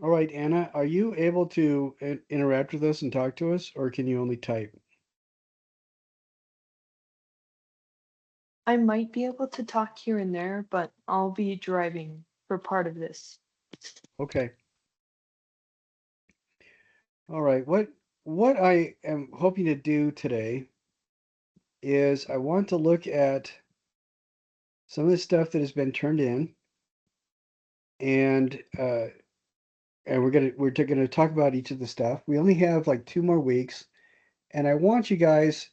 All right, Anna, are you able to interact with us and talk to us, or can you only type? I might be able to talk here and there, but I'll be driving for part of this. Okay. All right. What I am hoping to do today is I want to look at some of the stuff that has been turned in, and we're gonna talk about each of the stuff. We only have like 2 more weeks, and I want you guys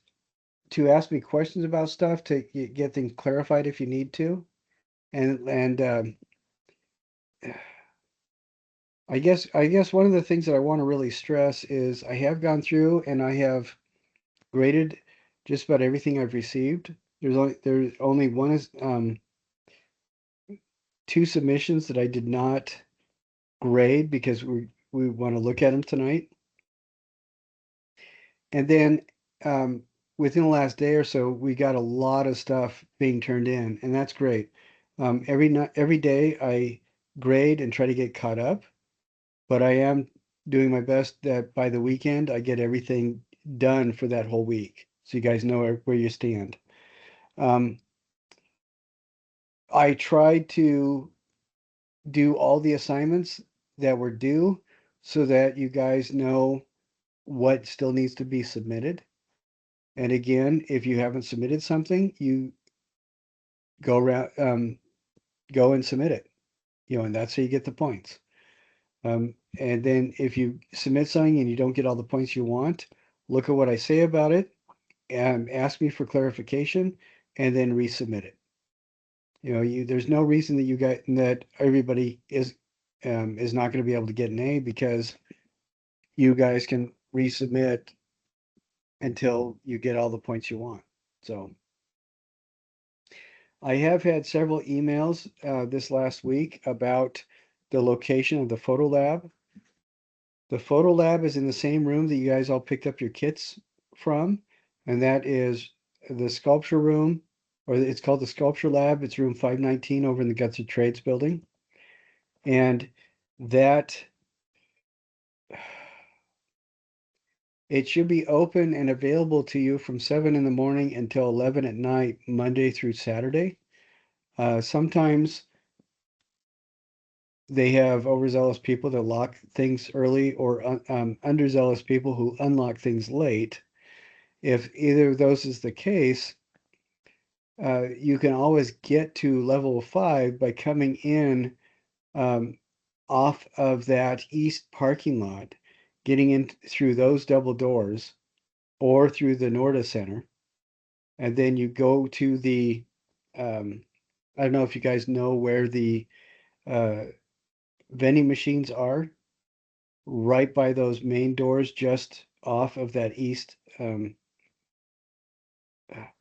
to ask me questions about stuff to get things clarified if you need to. And I guess one of the things that I want to really stress is I have gone through and I have graded just about everything I've received. There's only one is two submissions that I did not grade because we want to look at them tonight. And then within the last day or so, we got a lot of stuff being turned in, and that's great. Every day I grade and try to get caught up, but I am doing my best that by the weekend I get everything done for that whole week, so you guys know where you stand. Um, I tried to do all the assignments that were due so that you guys know what still needs to be submitted. And again, if you haven't submitted something, you go around, go and submit it, and that's how you get the points. And then if you submit something and you don't get all the points you want, look at what I say about it and ask me for clarification and then resubmit it. There's no reason that everybody is not going to be able to get an A because you guys can resubmit until you get all the points you want. So I have had several emails this last week about the location of the photo lab. The photo lab is in the same room that you guys all picked up your kits from, and that is the sculpture room, or it's called the sculpture lab. It's room 519 over in the Guts of Trades building. And that it should be open and available to you from 7 in the morning until 11 at night, Monday through Saturday. Sometimes they have overzealous people that lock things early or underzealous people who unlock things late. If either of those is the case, you can always get to level 5 by coming in um, off of that east parking lot, getting in through those double doors or through the Norda Center. And then you go to um, I don't know if you guys know where the uh, vending machines are, right by those main doors, just off of that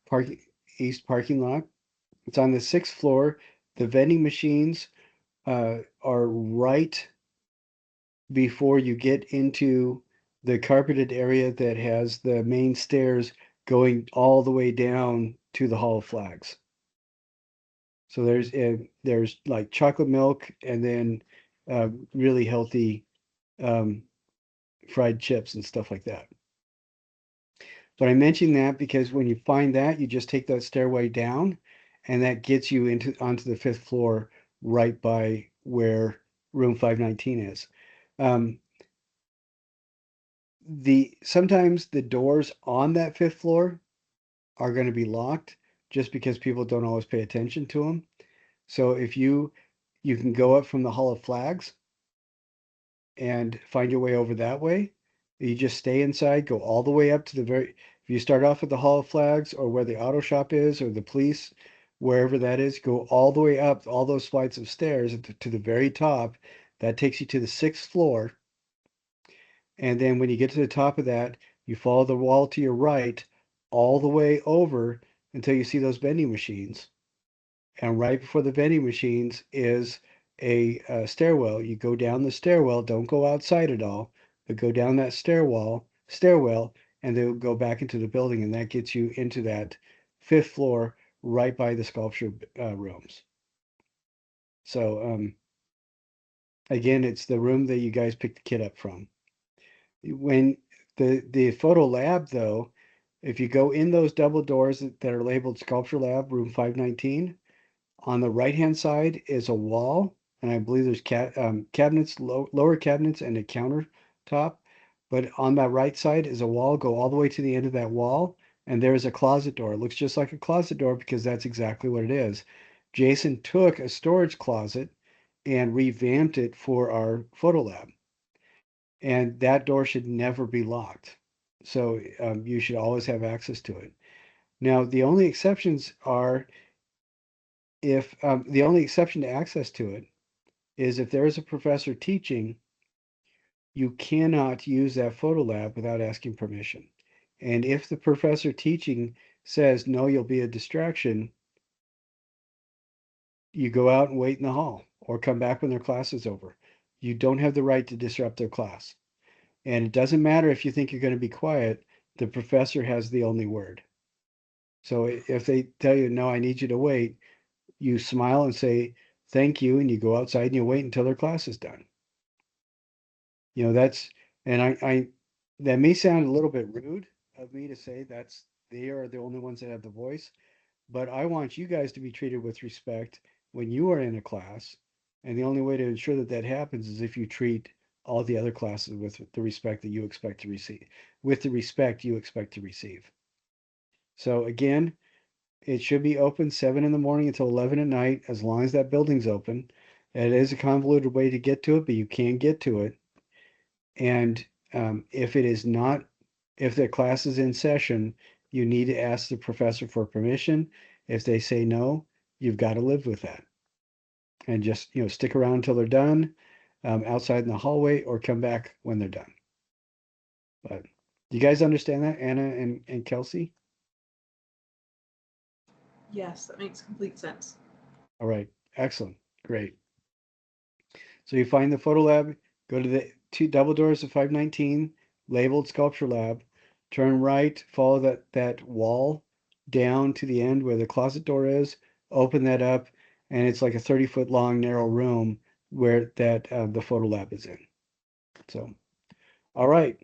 parking parking lot. It's on the 6th floor. The vending machines are right before you get into the carpeted area that has the main stairs going all the way down to the Hall of Flags. So there's like chocolate milk and then really healthy um, fried chips and stuff like that. But I mention that because when you find that, you just take that stairway down, and that gets you into onto the 5th floor, right by where room 519 is. Um, the sometimes the doors on that 5th floor are going to be locked just because people don't always pay attention to them. So if you can go up from the Hall of Flags and find your way over that way. You just stay inside, go all the way up to if you start off at the Hall of Flags or where the auto shop is or the police, wherever that is, go all the way up all those flights of stairs to the very top. That takes you to the 6th floor. And then when you get to the top of that, you follow the wall to your right all the way over until you see those vending machines. And right before the vending machines is a stairwell. You go down the stairwell, don't go outside at all, but go down that stairwell, and then go back into the building, and that gets you into that 5th floor right by the sculpture rooms. So Again, it's the room that you guys picked the kid up from. When the photo lab, though, if you go in those double doors that are labeled Sculpture Lab, room 519, on the right-hand side is a wall, and I believe there's cabinets, lower cabinets, and a countertop. But on that right side is a wall. Go all the way to the end of that wall, and there is a closet door. It looks just like a closet door because that's exactly what it is. Jason took a storage closet and revamped it for our photo lab, and that door should never be locked. So you should always have access to it. Now, the only exceptions are if the only exception to access to it is if there is a professor teaching, you cannot use that photo lab without asking permission. And if the professor teaching says, no, you'll be a distraction, you go out and wait in the hall or come back when their class is over. You don't have the right to disrupt their class. And it doesn't matter if you think you're going to be quiet, the professor has the only word. So if they tell you, no, I need you to wait, you smile and say, thank you, and you go outside and you wait until their class is done. You know, that's, and that may sound a little bit rude of me to say they are the only ones that have the voice, but I want you guys to be treated with respect when you are in a class. And the only way to ensure that that happens is if you treat all the other classes with the respect that you expect to receive, with the respect you expect to receive. So again, it should be open 7 in the morning until 11 at night, as long as that building's open. It is a convoluted way to get to it, but you can get to it. And if it is not, if the class is in session, you need to ask the professor for permission. If they say no, you've got to live with that. And just, stick around until they're done, outside in the hallway, or come back when they're done. But do you guys understand that, Anna and Kelsey? Yes, that makes complete sense. All right, excellent, great. So you find the photo lab, go to the two double doors of 519, labeled Sculpture Lab, turn right, follow that wall down to the end where the closet door is, open that up, and it's like a 30-foot long narrow room where that the photo lab is in. So, all right.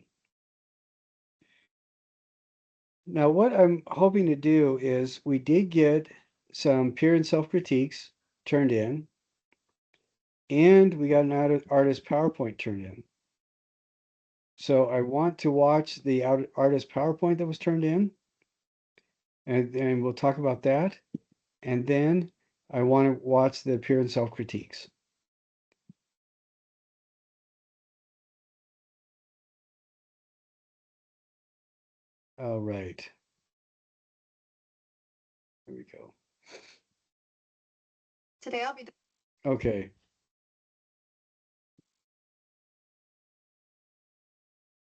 Now what I'm hoping to do is we did get some peer and self-critiques turned in, and we got an artist PowerPoint turned in. So I want to watch the artist PowerPoint that was turned in, and we'll talk about that. And then I want to watch the peer and self-critiques. All right. Here we go. Today I'll be. Okay.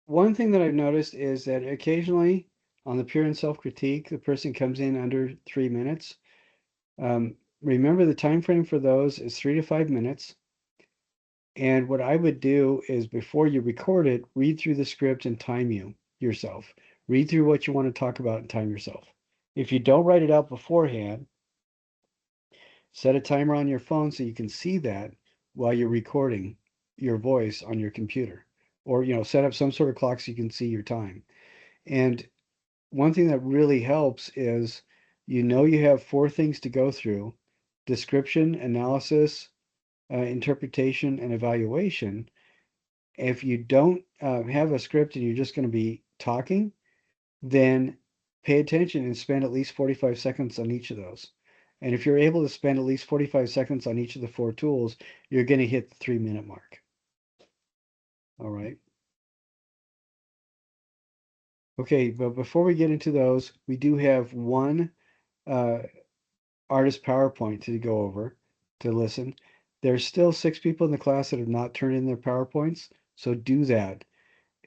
One thing that I've noticed is that occasionally on the peer and self-critique, the person comes in under 3 minutes. Remember the time frame for those is 3 to 5 minutes. And what I would do is before you record it, read through the script and time yourself. Read through what you want to talk about and time yourself. If you don't write it out beforehand, set a timer on your phone so you can see that while you're recording your voice on your computer. Or, set up some sort of clock so you can see your time. And one thing that really helps is you have 4 things to go through: description, analysis, interpretation, and evaluation. If you don't have a script and you're just going to be talking, then pay attention and spend at least 45 seconds on each of those. And if you're able to spend at least 45 seconds on each of the 4 tools, you're going to hit the 3-minute mark. All right. Okay, but before we get into those, we do have one uh, artist PowerPoint to go over to listen. There's still 6 people in the class that have not turned in their PowerPoints, so do that.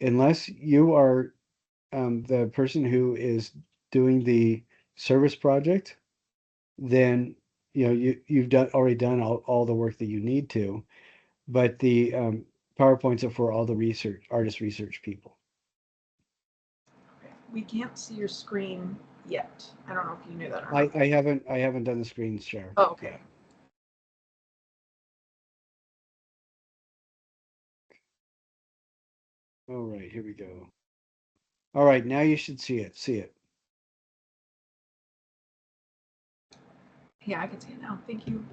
Unless you are the person who is doing the service project, then you've already done all the work that you need to. But the PowerPoints are for all the artist research people. Okay. We can't see your screen yet. I don't know if you knew that or I, not. I haven't done the screen share Oh, okay. yet. All right, here we go. All right, now you should see it. See it. Yeah, I can see it now. Thank you.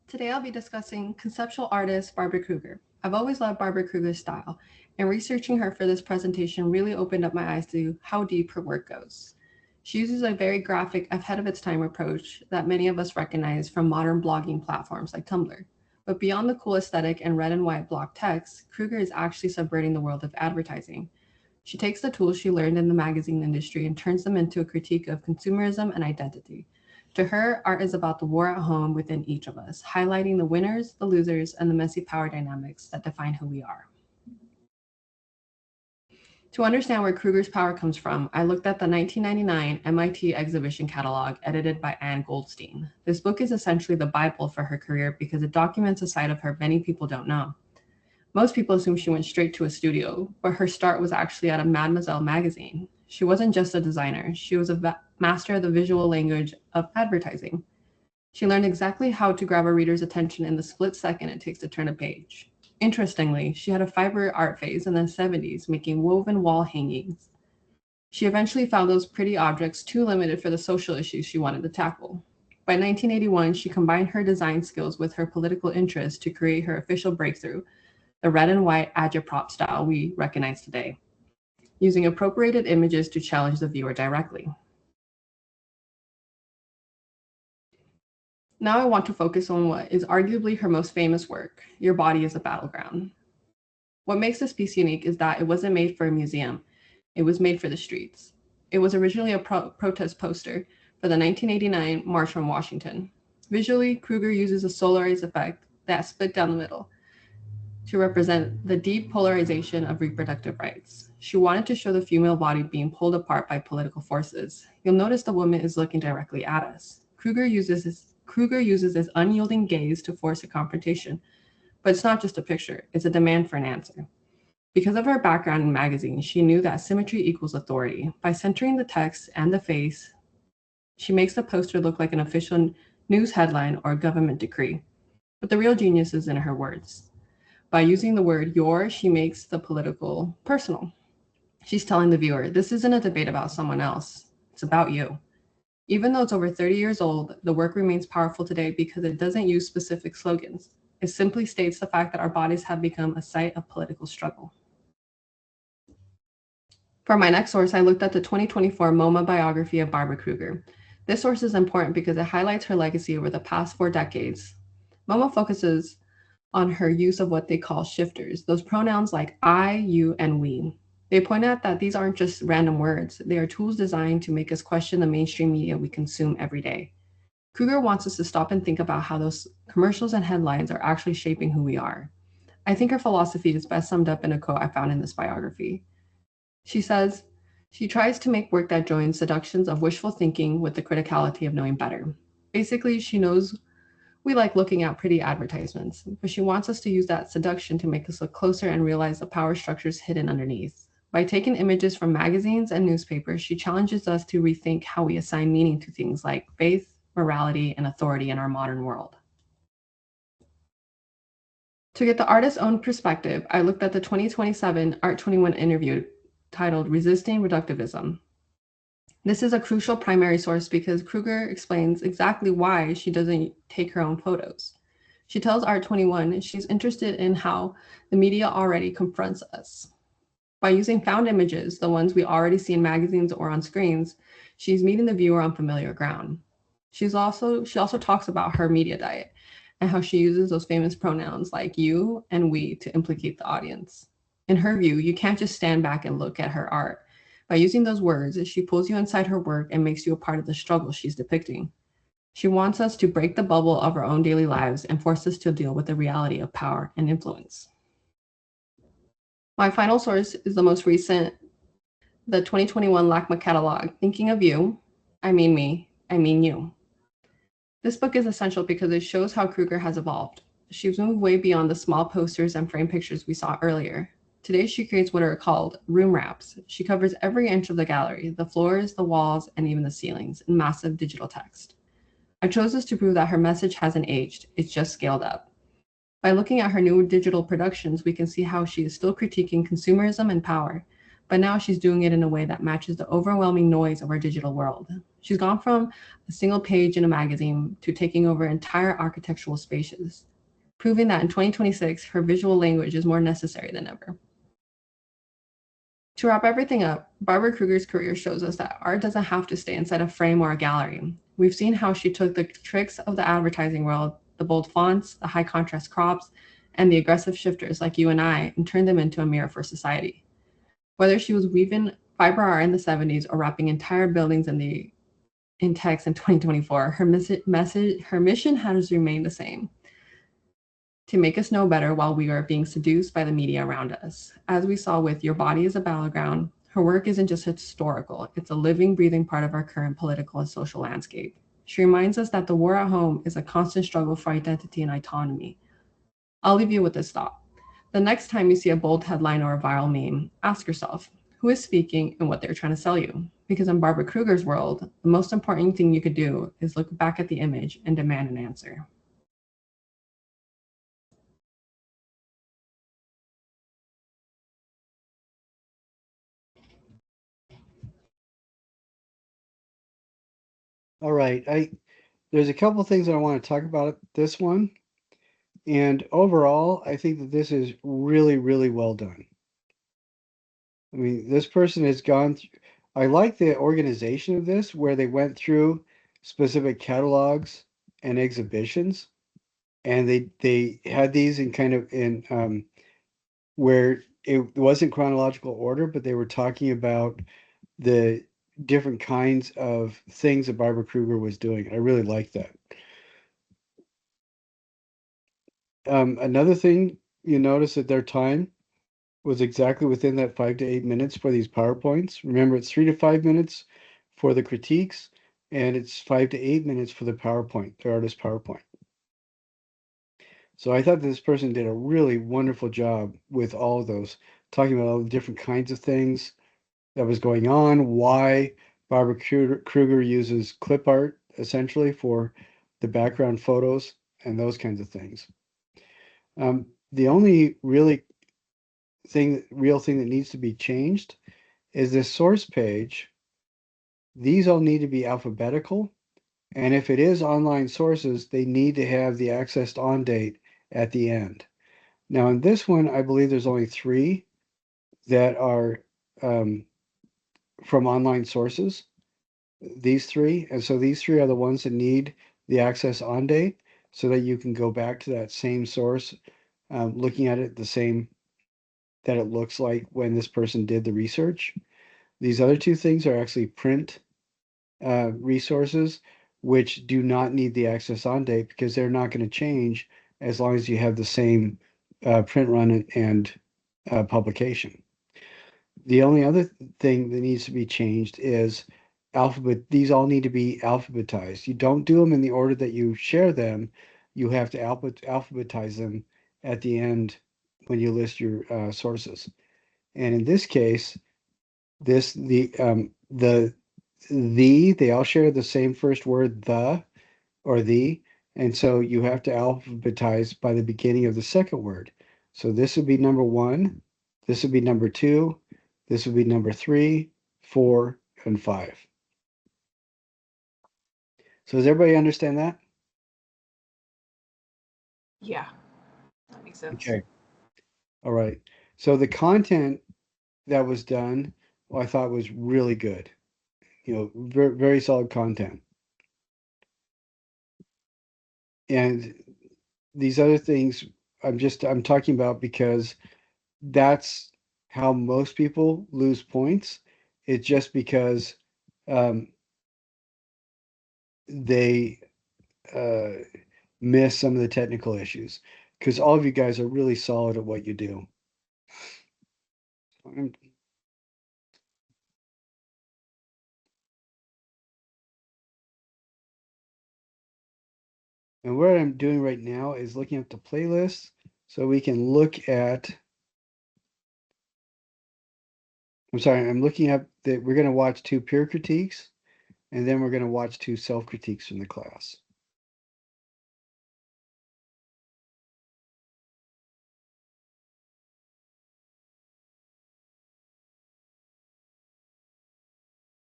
Today I'll be discussing conceptual artist Barbara Kruger. I've always loved Barbara Kruger's style, and researching her for this presentation really opened up my eyes to how deep her work goes. She uses a very graphic, ahead of its time approach that many of us recognize from modern blogging platforms like Tumblr. But beyond the cool aesthetic and red and white block text, Kruger is actually subverting the world of advertising. She takes the tools she learned in the magazine industry and turns them into a critique of consumerism and identity. To her, art is about the war at home within each of us, highlighting the winners, the losers, and the messy power dynamics that define who we are. To understand where Kruger's power comes from, I looked at the 1999 MIT exhibition catalog edited by Anne Goldstein. This book is essentially the Bible for her career because it documents a side of her many people don't know. Most people assume she went straight to a studio, but her start was actually at a Mademoiselle magazine. She wasn't just a designer, she was a master of the visual language of advertising. She learned exactly how to grab a reader's attention in the split second it takes to turn a page. Interestingly, she had a fiber art phase in the 70s, making woven wall hangings. She eventually found those pretty objects too limited for the social issues she wanted to tackle. By 1981, she combined her design skills with her political interests to create her official breakthrough, the red and white agitprop style we recognize today, using appropriated images to challenge the viewer directly. Now I want to focus on what is arguably her most famous work, Your Body is a Battleground. What makes this piece unique is that it wasn't made for a museum, it was made for the streets. It was originally a protest poster for the 1989 March on Washington. Visually, Kruger uses a solarized effect that split down the middle to represent the deep polarization of reproductive rights. She wanted to show the female body being pulled apart by political forces. You'll notice the woman is looking directly at us. Kruger uses this unyielding gaze to force a confrontation. But it's not just a picture, it's a demand for an answer. Because of her background in magazines, she knew that symmetry equals authority. By centering the text and the face, she makes the poster look like an official news headline or a government decree. But the real genius is in her words. By using the word your, she makes the political personal. She's telling the viewer, this isn't a debate about someone else, it's about you. Even though it's over 30 years old, the work remains powerful today because it doesn't use specific slogans. It simply states the fact that our bodies have become a site of political struggle. For my next source, I looked at the 2024 MoMA biography of Barbara Kruger. This source is important because it highlights her legacy over the past 4 decades. MoMA focuses on her use of what they call shifters, those pronouns like I, you, and we. They point out that these aren't just random words, they are tools designed to make us question the mainstream media we consume every day. Kruger wants us to stop and think about how those commercials and headlines are actually shaping who we are. I think her philosophy is best summed up in a quote I found in this biography. She says, she tries to make work that joins seductions of wishful thinking with the criticality of knowing better. Basically, she knows we like looking at pretty advertisements, but she wants us to use that seduction to make us look closer and realize the power structures hidden underneath. By taking images from magazines and newspapers, she challenges us to rethink how we assign meaning to things like faith, morality, and authority in our modern world. To get the artist's own perspective, I looked at the 2027 Art21 interview titled Resisting Reductivism. This is a crucial primary source because Kruger explains exactly why she doesn't take her own photos. She tells Art21 she's interested in how the media already confronts us. By using found images, the ones we already see in magazines or on screens, she's meeting the viewer on familiar ground. She also talks about her media diet and how she uses those famous pronouns like you and we to implicate the audience. In her view, you can't just stand back and look at her art. By using those words, she pulls you inside her work and makes you a part of the struggle she's depicting. She wants us to break the bubble of our own daily lives and force us to deal with the reality of power and influence. My final source is the most recent, the 2021 LACMA catalog, Thinking of You, I Mean Me, I Mean You. This book is essential because it shows how Kruger has evolved. She's moved way beyond the small posters and frame pictures we saw earlier. Today, she creates what are called room wraps. She covers every inch of the gallery, the floors, the walls, and even the ceilings in massive digital text. I chose this to prove that her message hasn't aged, it's just scaled up. By looking at her new digital productions, we can see how she is still critiquing consumerism and power, but now she's doing it in a way that matches the overwhelming noise of our digital world. She's gone from a single page in a magazine to taking over entire architectural spaces, proving that in 2026, her visual language is more necessary than ever. To wrap everything up, Barbara Kruger's career shows us that art doesn't have to stay inside a frame or a gallery. We've seen how she took the tricks of the advertising world, the bold fonts, the high contrast crops, and the aggressive shifters like you and I, and turned them into a mirror for society. Whether she was weaving fiber art in the 70s or wrapping entire buildings in text in 2024, her mission has remained the same: to make us know better while we are being seduced by the media around us. As we saw with Your Body is a Battleground, her work isn't just historical, it's a living, breathing part of our current political and social landscape. She reminds us that the war at home is a constant struggle for identity and autonomy. I'll leave you with this thought. The next time you see a bold headline or a viral meme, ask yourself, who is speaking and what they're trying to sell you? Because in Barbara Kruger's world, the most important thing you could do is look back at the image and demand an answer. All right. There's a couple things that I want to talk about this one. And overall, I think that this is really, really well done. I mean, this person has gone through, I like the organization of this, where they went through specific catalogs and exhibitions, and they had these in kind of in where it wasn't chronological order, but they were talking about the different kinds of things that Barbara Kruger was doing. I really like that. Another thing you notice that their time was exactly within that 5 to 8 minutes for these PowerPoints. Remember, it's 3 to 5 minutes for the critiques, and it's 5 to 8 minutes for the PowerPoint, the artist PowerPoint. So I thought this person did a really wonderful job with all of those, talking about all the different kinds of things that was going on, why Barbara Kruger uses clip art essentially for the background photos and those kinds of things. The only real thing that needs to be changed is this source page. These all need to be alphabetical. And if it is online sources, they need to have the accessed on date at the end. Now, in this one, I believe there's only 3 that are from online sources, these 3. And so these 3 are the ones that need the access on date so that you can go back to that same source, looking at it the same that it looks like when this person did the research. These other 2 things are actually print resources, which do not need the access on date because they're not going to change as long as you have the same print run and publication. The only other thing that needs to be changed is these all need to be alphabetized. You don't do them in the order that you share them. You have to alphabetize them at the end when you list your sources. And in this case, they all share the same first word, the or the, and so you have to alphabetize by the beginning of the second word. So this would be number 1, this would be number 2, this would be number 3, 4, and 5. So does everybody understand that? Yeah, that makes sense. Okay. All right. So the content that was done, well, I thought was really good. Very, very solid content. And these other things I'm talking about because that's how most people lose points. It's just because um, they miss some of the technical issues. Because all of you guys are really solid at what you do. And what I'm doing right now is looking at the playlist so we can look at. I'm sorry, I'm looking up that we're going to watch 2 peer critiques and then we're going to watch 2 self critiques from the class.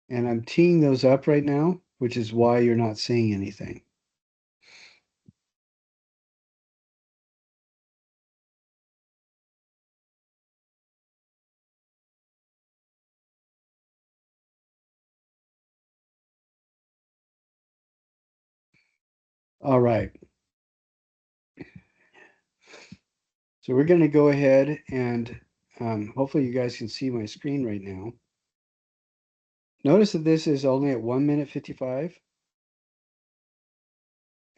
And I'm teeing those up right now, which is why you're not seeing anything. All right. So we're going to go ahead and hopefully you guys can see my screen right now. Notice that this is only at 1 minute 55.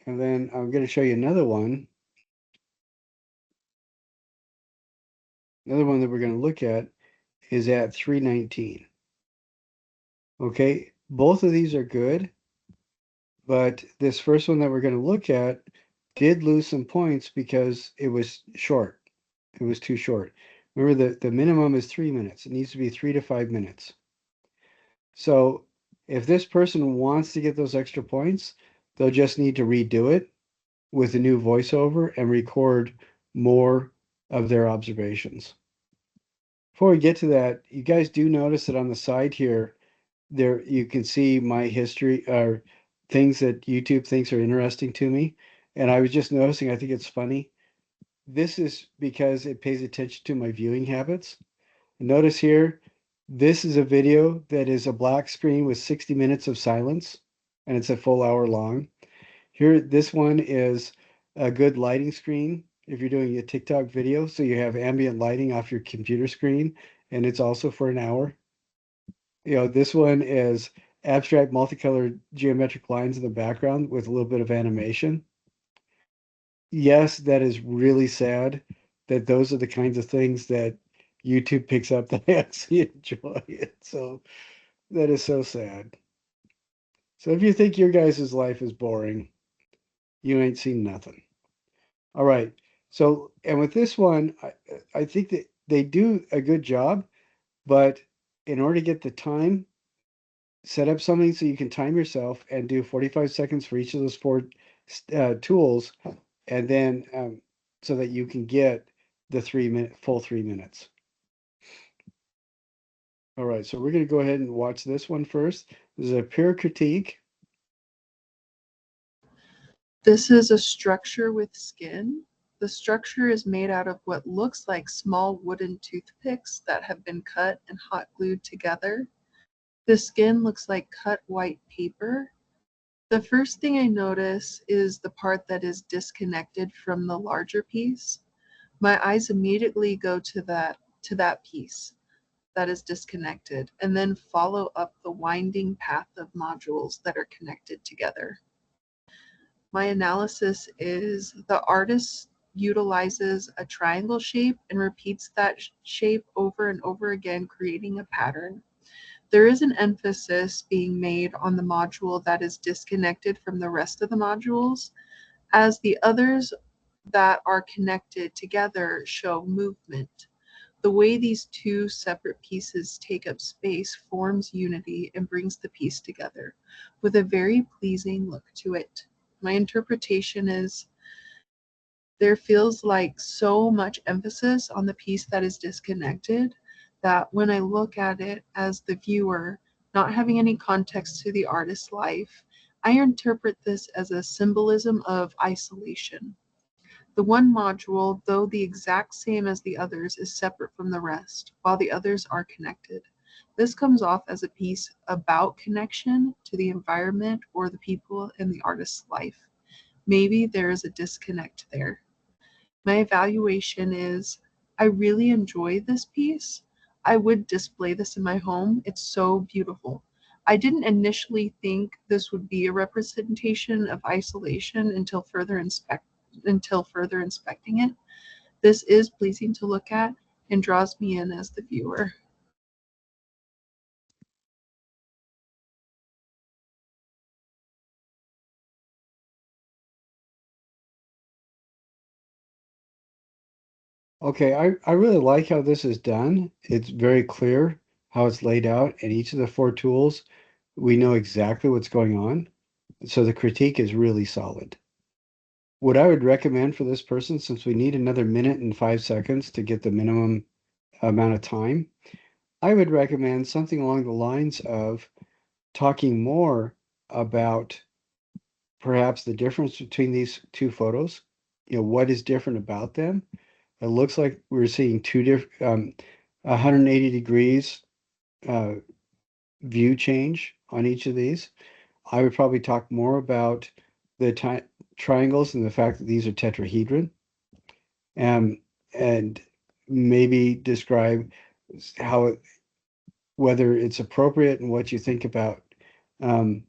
And then I'm going to show you another one. Another one that we're going to look at is at 3:19. Okay, both of these are good, but this first one that we're going to look at did lose some points because it was short. It was too short. Remember, the minimum is 3 minutes. It needs to be 3 to 5 minutes. So if this person wants to get those extra points, they'll just need to redo it with a new voiceover and record more of their observations. Before we get to that, you guys do notice that on the side here, there you can see my history or things that YouTube thinks are interesting to me. And I was just noticing, I think it's funny. This is because it pays attention to my viewing habits. Notice here, this is a video that is a black screen with 60 minutes of silence, and it's a full hour long. Here, this one is a good lighting screen if you're doing a TikTok video, so you have ambient lighting off your computer screen, and it's also for an hour. This one is abstract multicolored geometric lines in the background with a little bit of animation. Yes, that is really sad that those are the kinds of things that YouTube picks up that I actually enjoy it. So that is so sad. So if you think your guys' life is boring, you ain't seen nothing. All right. So, and with this one, I think that they do a good job, but in order to get the time, set up something so you can time yourself and do 45 seconds for each of those four tools, and then so that you can get the full 3 minutes. All right, so we're going to go ahead and watch this one first. This is a peer critique. This is a structure with skin. The structure is made out of what looks like small wooden toothpicks that have been cut and hot glued together. The skin looks like cut white paper. The first thing I notice is the part that is disconnected from the larger piece. My eyes immediately go to that piece that is disconnected and then follow up the winding path of modules that are connected together. My analysis is the artist utilizes a triangle shape and repeats that shape over and over again, creating a pattern. There is an emphasis being made on the module that is disconnected from the rest of the modules, as the others that are connected together show movement. The way these two separate pieces take up space forms unity and brings the piece together with a very pleasing look to it. My interpretation is there feels like so much emphasis on the piece that is disconnected that when I look at it as the viewer, not having any context to the artist's life, I interpret this as a symbolism of isolation. The one module, though the exact same as the others, is separate from the rest, while the others are connected. This comes off as a piece about connection to the environment or the people in the artist's life. Maybe there is a disconnect there. My evaluation is I really enjoy this piece. I would display this in my home. It's so beautiful. I didn't initially think this would be a representation of isolation until further inspecting it. This is pleasing to look at and draws me in as the viewer. Okay, I really like how this is done. It's very clear how it's laid out, and each of the four tools, we know exactly what's going on. So the critique is really solid. What I would recommend for this person, since we need another minute and 5 seconds to get the minimum amount of time, I would recommend something along the lines of talking more about perhaps the difference between these two photos, what is different about them. It looks like we're seeing two different 180 degrees uh, view change on each of these. I would probably talk more about the triangles and the fact that these are tetrahedron, um, and maybe describe how whether it's appropriate and what you think about um,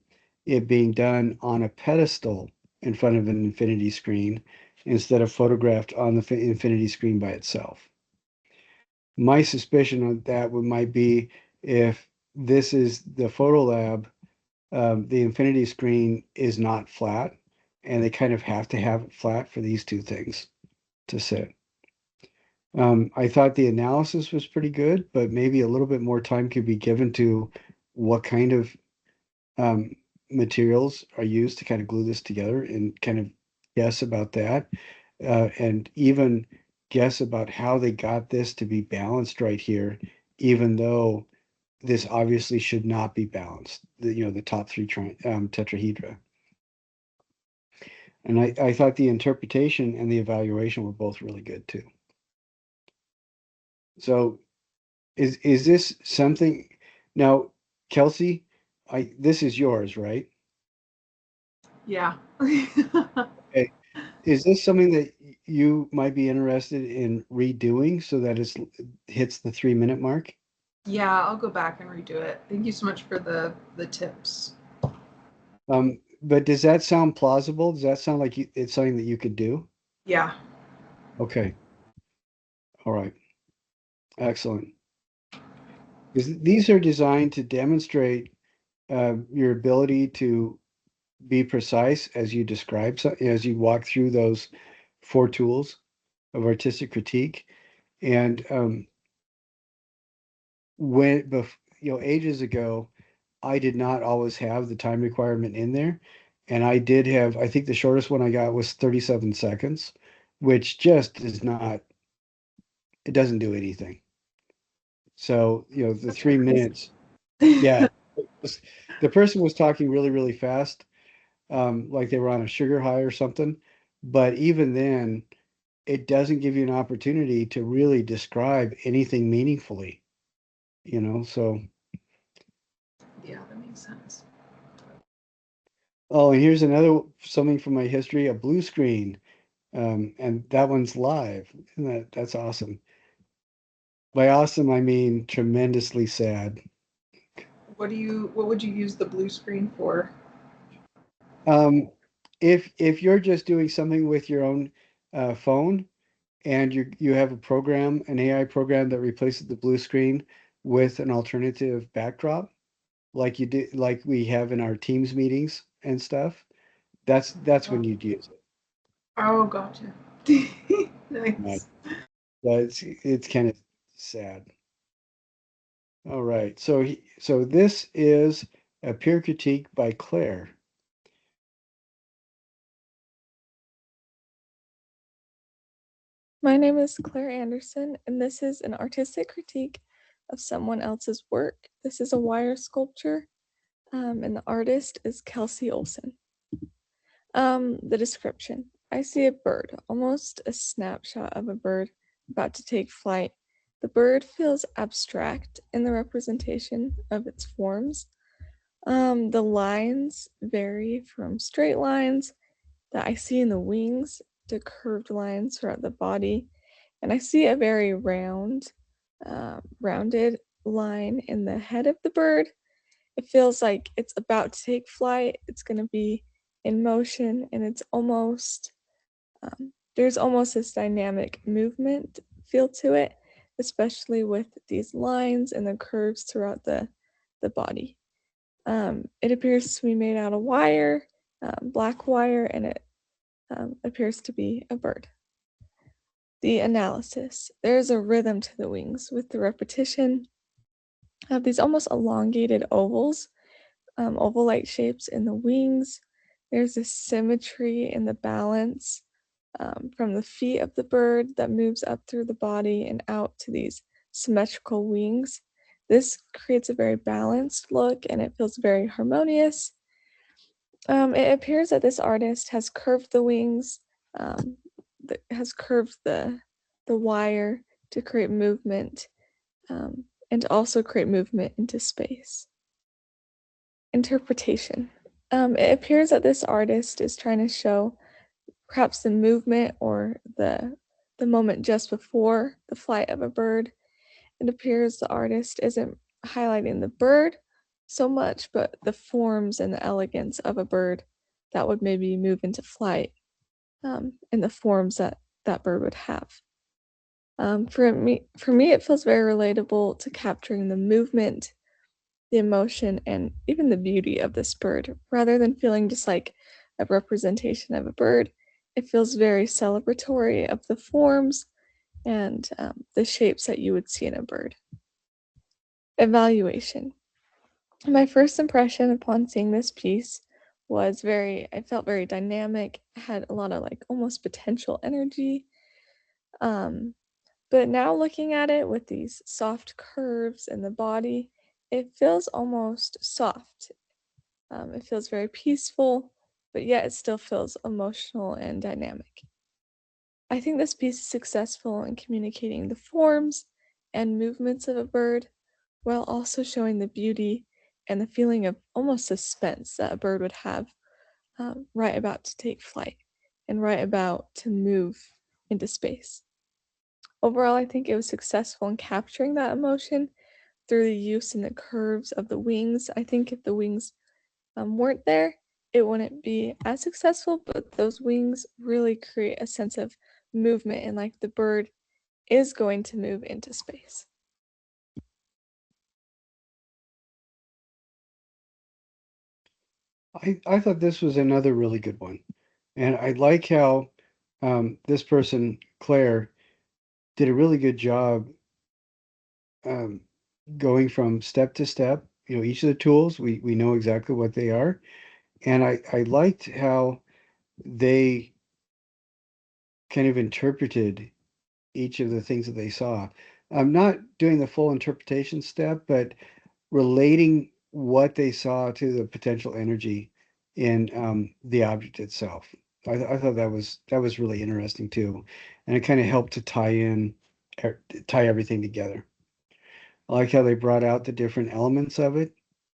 it being done on a pedestal in front of an infinity screen instead of photographed on the infinity screen by itself. My suspicion on that might be if this is the photo lab, the infinity screen is not flat, and they kind of have to have it flat for these two things to sit. I thought the analysis was pretty good, but maybe a little bit more time could be given to what kind of um, materials are used to kind of glue this together and kind of guess about that, and even guess about how they got this to be balanced right here, even though this obviously should not be balanced. The top three tetrahedra. And I thought the interpretation and the evaluation were both really good too. So is this something now, Kelsey? This is yours, right? Yeah. Okay. Is this something that you might be interested in redoing so that it hits the 3-minute mark? Yeah, I'll go back and redo it. Thank you so much for the tips. But does that sound plausible? Does that sound like it's something that you could do? Yeah. Okay. All right. Excellent. Because these are designed to demonstrate your ability to be precise as you describe, as you walk through those 4 tools of artistic critique. And ages ago, I did not always have the time requirement in there. And I did have, I think the shortest one I got was 37 seconds, which just is not, it doesn't do anything. So, the That's 3 minutes, yeah. The person was talking really, really fast, like they were on a sugar high or something. But even then, it doesn't give you an opportunity to really describe anything meaningfully, so. Yeah, that makes sense. Oh, and here's something from my history, a blue screen. And that one's live. And that's awesome. By awesome, I mean tremendously sad. What would you use the blue screen for? Um, if you're just doing something with your own phone and you have an AI program that replaces the blue screen with an alternative backdrop, like we have in our Teams meetings and stuff, that's when you'd use it. Oh, gotcha. Right. Nice. But it's kind of sad. All right. So this is a peer critique by Claire. My name is Claire Anderson, and this is an artistic critique of someone else's work. This is a wire sculpture, and the artist is Kelsey Olson. The description. I see a bird, almost a snapshot of a bird about to take flight. The bird feels abstract in the representation of its forms. The lines vary from straight lines that I see in the wings to curved lines throughout the body. And I see a very rounded line in the head of the bird. It feels like it's about to take flight. It's going to be in motion, and it's almost, there's almost this dynamic movement feel to it, especially with these lines and the curves throughout the body. It appears to be made out of wire, black wire, and it appears to be a bird. The analysis. There's a rhythm to the wings with the repetition of these almost elongated ovals, oval-like shapes in the wings. There's a symmetry in the balance from the feet of the bird that moves up through the body and out to these symmetrical wings. This creates a very balanced look and it feels very harmonious. It appears that this artist has curved the wings, has curved the wire to create movement, and also create movement into space. Interpretation. It appears that this artist is trying to show perhaps the movement or the moment just before the flight of a bird. It appears the artist isn't highlighting the bird so much, but the forms and the elegance of a bird that would maybe move into flight, and the forms that that bird would have. For me, it feels very relatable to capturing the movement, the emotion, and even the beauty of this bird. Rather than feeling just like a representation of a bird, it feels very celebratory of the forms and the shapes that you would see in a bird. Evaluation. My first impression upon seeing this piece was I felt very dynamic, had a lot of like almost potential energy. But now looking at it with these soft curves in the body, it feels almost soft. It feels very peaceful, but yet it still feels emotional and dynamic. I think this piece is successful in communicating the forms and movements of a bird while also showing the beauty and the feeling of almost suspense that a bird would have right about to take flight and right about to move into space. Overall, I think it was successful in capturing that emotion through the use and the curves of the wings. I think if the wings weren't there, it wouldn't be as successful, but those wings really create a sense of movement and like the bird is going to move into space. I thought this was another really good one. And I like how this person, Claire, did a really good job um, going from step to step. You know, each of the tools, we know exactly what they are. And I liked how they kind of interpreted each of the things that they saw. I'm not doing the full interpretation step, but relating what they saw to the potential energy in the object itself. I thought that was really interesting too, and it kind of helped to tie everything together. I like how they brought out the different elements of it,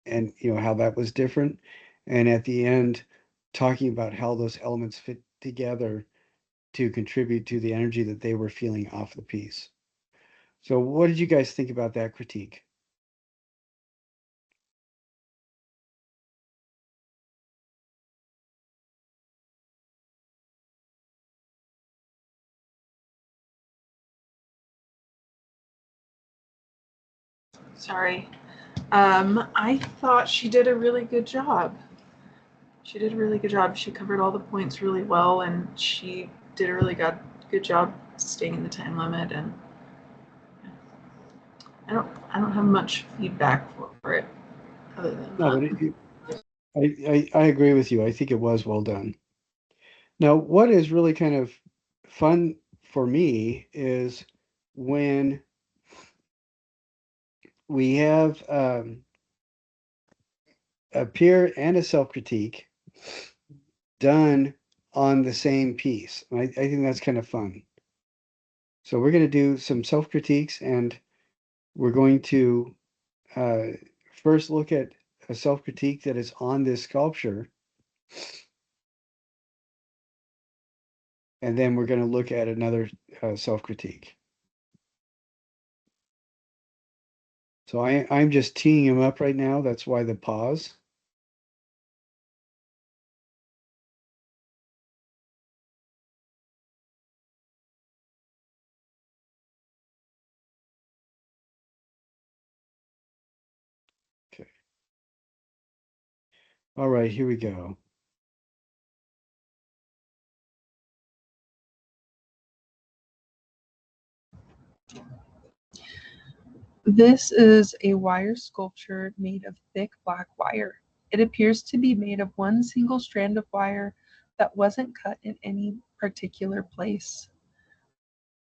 and you know how that was different, and at the end, talking about how those elements fit together to contribute to the energy that they were feeling off the piece. So, what did you guys think about that critique? Sorry. I thought she did a really good job. She did a really good job. She covered all the points really well, and she did a really good job staying in the time limit. And I don't have much feedback for it other than No, that. but I agree with you. I think it was well done. Now, what is really kind of fun for me is when we have a peer and a self-critique done on the same piece. I think that's kind of fun. So we're going to do some self-critiques, and we're going to uh, first look at a self-critique that is on this sculpture, and then we're going to look at another self-critique. So I'm just teeing him up right now. That's why the pause. Okay. All right, here we go. This is a wire sculpture made of thick black wire. It appears to be made of one single strand of wire that wasn't cut in any particular place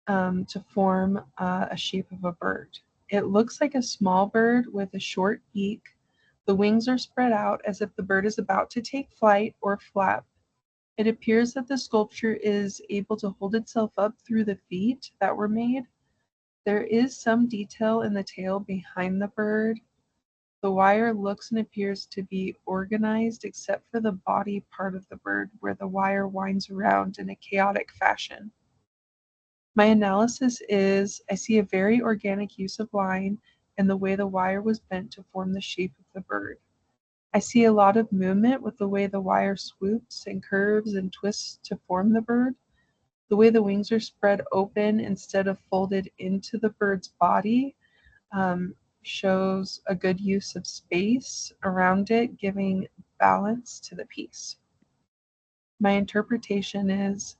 to form a shape of a bird. It looks like a small bird with a short beak. The wings are spread out as if the bird is about to take flight or flap. It appears that the sculpture is able to hold itself up through the feet that were made. There is some detail in the tail behind the bird. The wire looks and appears to be organized except for the body part of the bird where the wire winds around in a chaotic fashion. My analysis is I see a very organic use of line and the way the wire was bent to form the shape of the bird. I see a lot of movement with the way the wire swoops and curves and twists to form the bird. The way the wings are spread open instead of folded into the bird's body shows a good use of space around it, giving balance to the piece. My interpretation is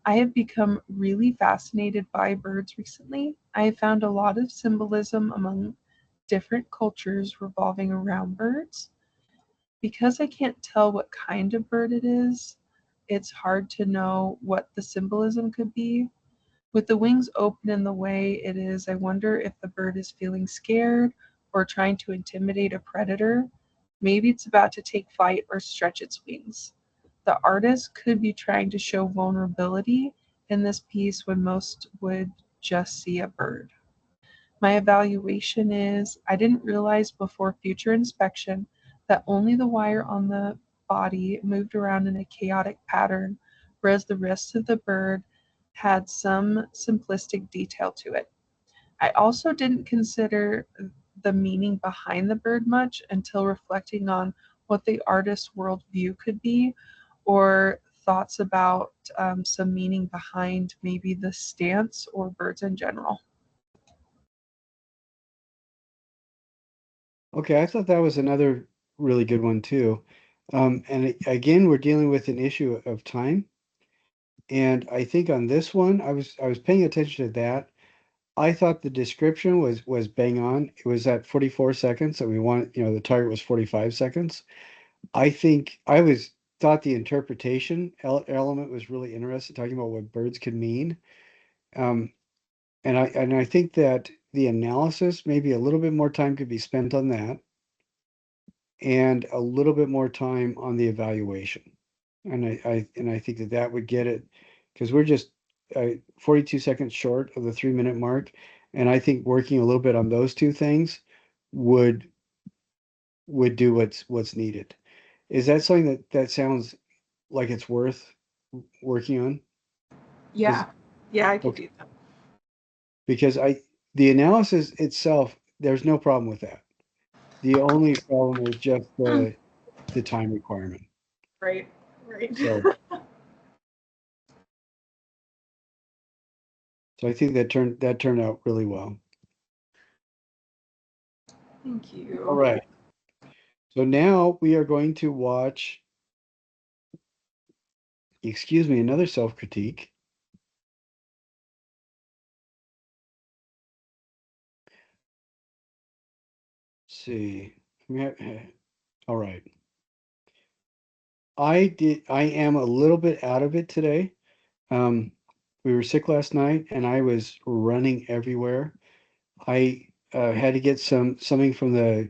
I have become really fascinated by birds recently. I have found a lot of symbolism among different cultures revolving around birds. Because I can't tell what kind of bird it is, it's hard to know what the symbolism could be. With the wings open in the way it is, I wonder if the bird is feeling scared or trying to intimidate a predator. Maybe it's about to take flight or stretch its wings. The artist could be trying to show vulnerability in this piece when most would just see a bird. My evaluation is I didn't realize before future inspection that only the wire on the body moved around in a chaotic pattern, whereas the rest of the bird had some simplistic detail to it. I also didn't consider the meaning behind the bird much until reflecting on what the artist's worldview could be, or thoughts about some meaning behind maybe the stance or birds in general. Okay, I thought that was another really good one too. And again, we're dealing with an issue of time. And I think on this one, I was paying attention to that. I thought the description was bang on. It was at 44 seconds that we want, the target was 45 seconds. I think I was thought the interpretation element was really interesting, talking about what birds could mean. Um, and I think that the analysis, maybe a little bit more time could be spent on that, and a little bit more time on the evaluation. And I think that that would get it, because we're just 42 seconds short of the 3 minute mark, and I think working a little bit on those two things would would do what's needed. Is that something that sounds like it's worth working on? Because Yeah, I could okay, do that. because the analysis itself, there's no problem with that. The only problem is just the time requirement. Right, right. So so I think that turned out really well. Thank All you. right. So now we are going to watch, excuse me, another self-critique. Let's see. All right. I am a little bit out of it today. Um, we were sick last night and I was running everywhere. I had to get something from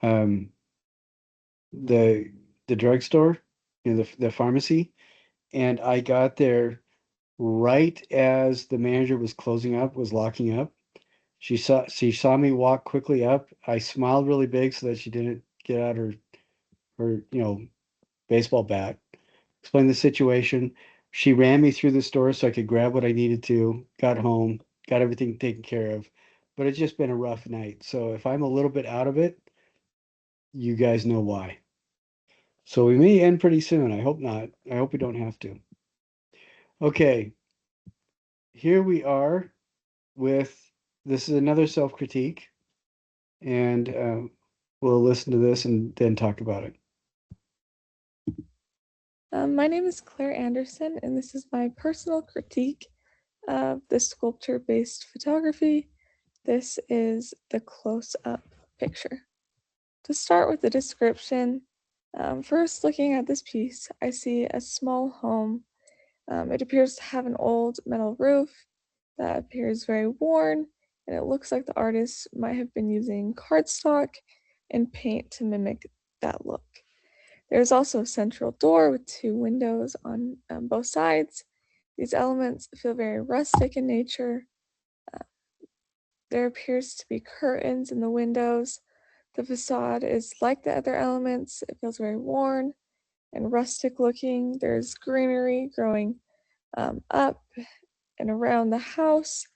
um the the drugstore, the pharmacy, and I got there right as the manager was locking up. She saw me walk quickly up. I smiled really big so that she didn't get out her baseball bat. Explained the situation. She ran me through the store so I could grab what I needed to. Got home, got everything taken care of. But it's just been a rough night. So if I'm a little bit out of it, you guys know why. So we may end pretty soon. I hope not. I hope we don't have to. Okay, here we are with this is another self-critique, and we'll listen to this and then talk about it. My name is Claire Anderson, and this is my personal critique of the sculpture-based photography. This is the close-up picture. To start with the description, first looking at this piece, I see a small home. It appears to have an old metal roof that appears very worn and it looks like the artist might have been using cardstock and paint to mimic that look. There's also a central door with 2 windows on both sides. These elements feel very rustic in nature. There appears to be curtains in the windows. The facade is like the other elements. It feels very worn and rustic looking. There's greenery growing up and around the house,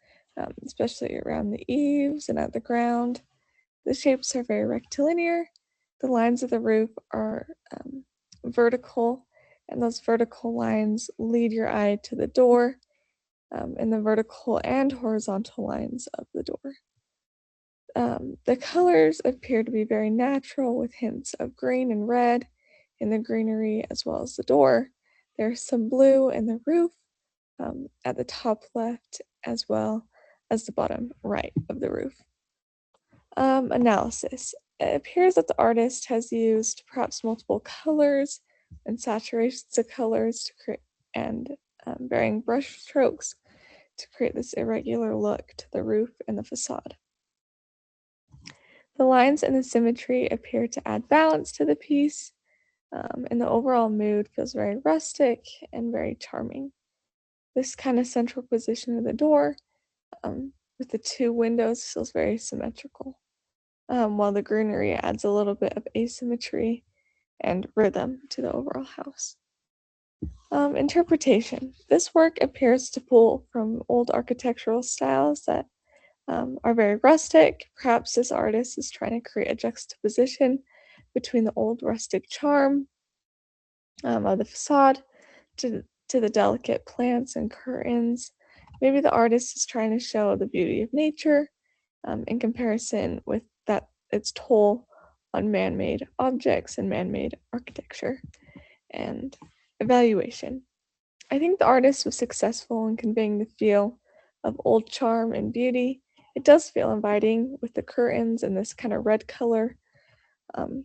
especially around the eaves and at the ground. The shapes are very rectilinear. The lines of the roof are vertical, and those vertical lines lead your eye to the door, and the vertical and horizontal lines of the door. The colors appear to be very natural with hints of green and red in the greenery as well as the door. There's some blue in the roof at the top left as well as the bottom right of the roof. Analysis. It appears that the artist has used perhaps multiple colors and saturations of colors to create and varying brush strokes to create this irregular look to the roof and the facade. The lines and the symmetry appear to add balance to the piece, and the overall mood feels very rustic and very charming. This kind of central position of the door with the 2 windows feels very symmetrical, while the greenery adds a little bit of asymmetry and rhythm to the overall house. Interpretation. This work appears to pull from old architectural styles that are very rustic. Perhaps this artist is trying to create a juxtaposition between the old rustic charm of the facade to the delicate plants and curtains. Maybe the artist is trying to show the beauty of nature in comparison with that its toll on man-made objects and man-made architecture. And evaluation. I think the artist was successful in conveying the feel of old charm and beauty. It does feel inviting with the curtains and this kind of red color. And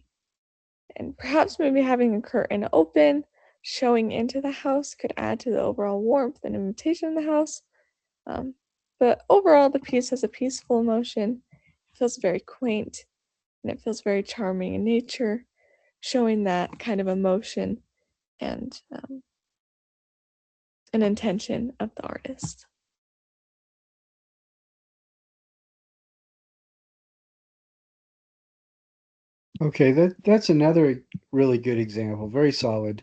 perhaps maybe having a curtain open, showing into the house could add to the overall warmth and invitation in the house. But overall, the piece has a peaceful emotion. It feels very quaint, and it feels very charming in nature, showing that kind of emotion and an intention of the artist. Okay, that's another really good example. Very solid,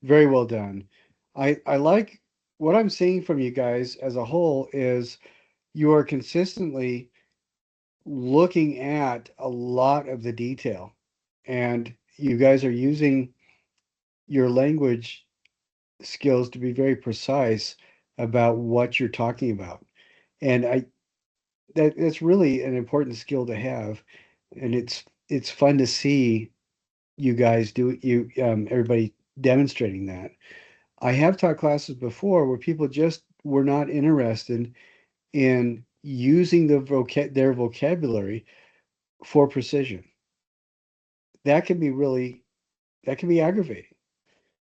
very well done. I like what I'm seeing from you guys as a whole is you are consistently looking at a lot of the detail, and you guys are using your language skills to be very precise about what you're talking about. And that's really an important skill to have, and it's fun to see you guys do everybody demonstrating that. I have taught classes before where people just were not interested in using their vocabulary for precision. That can be aggravating.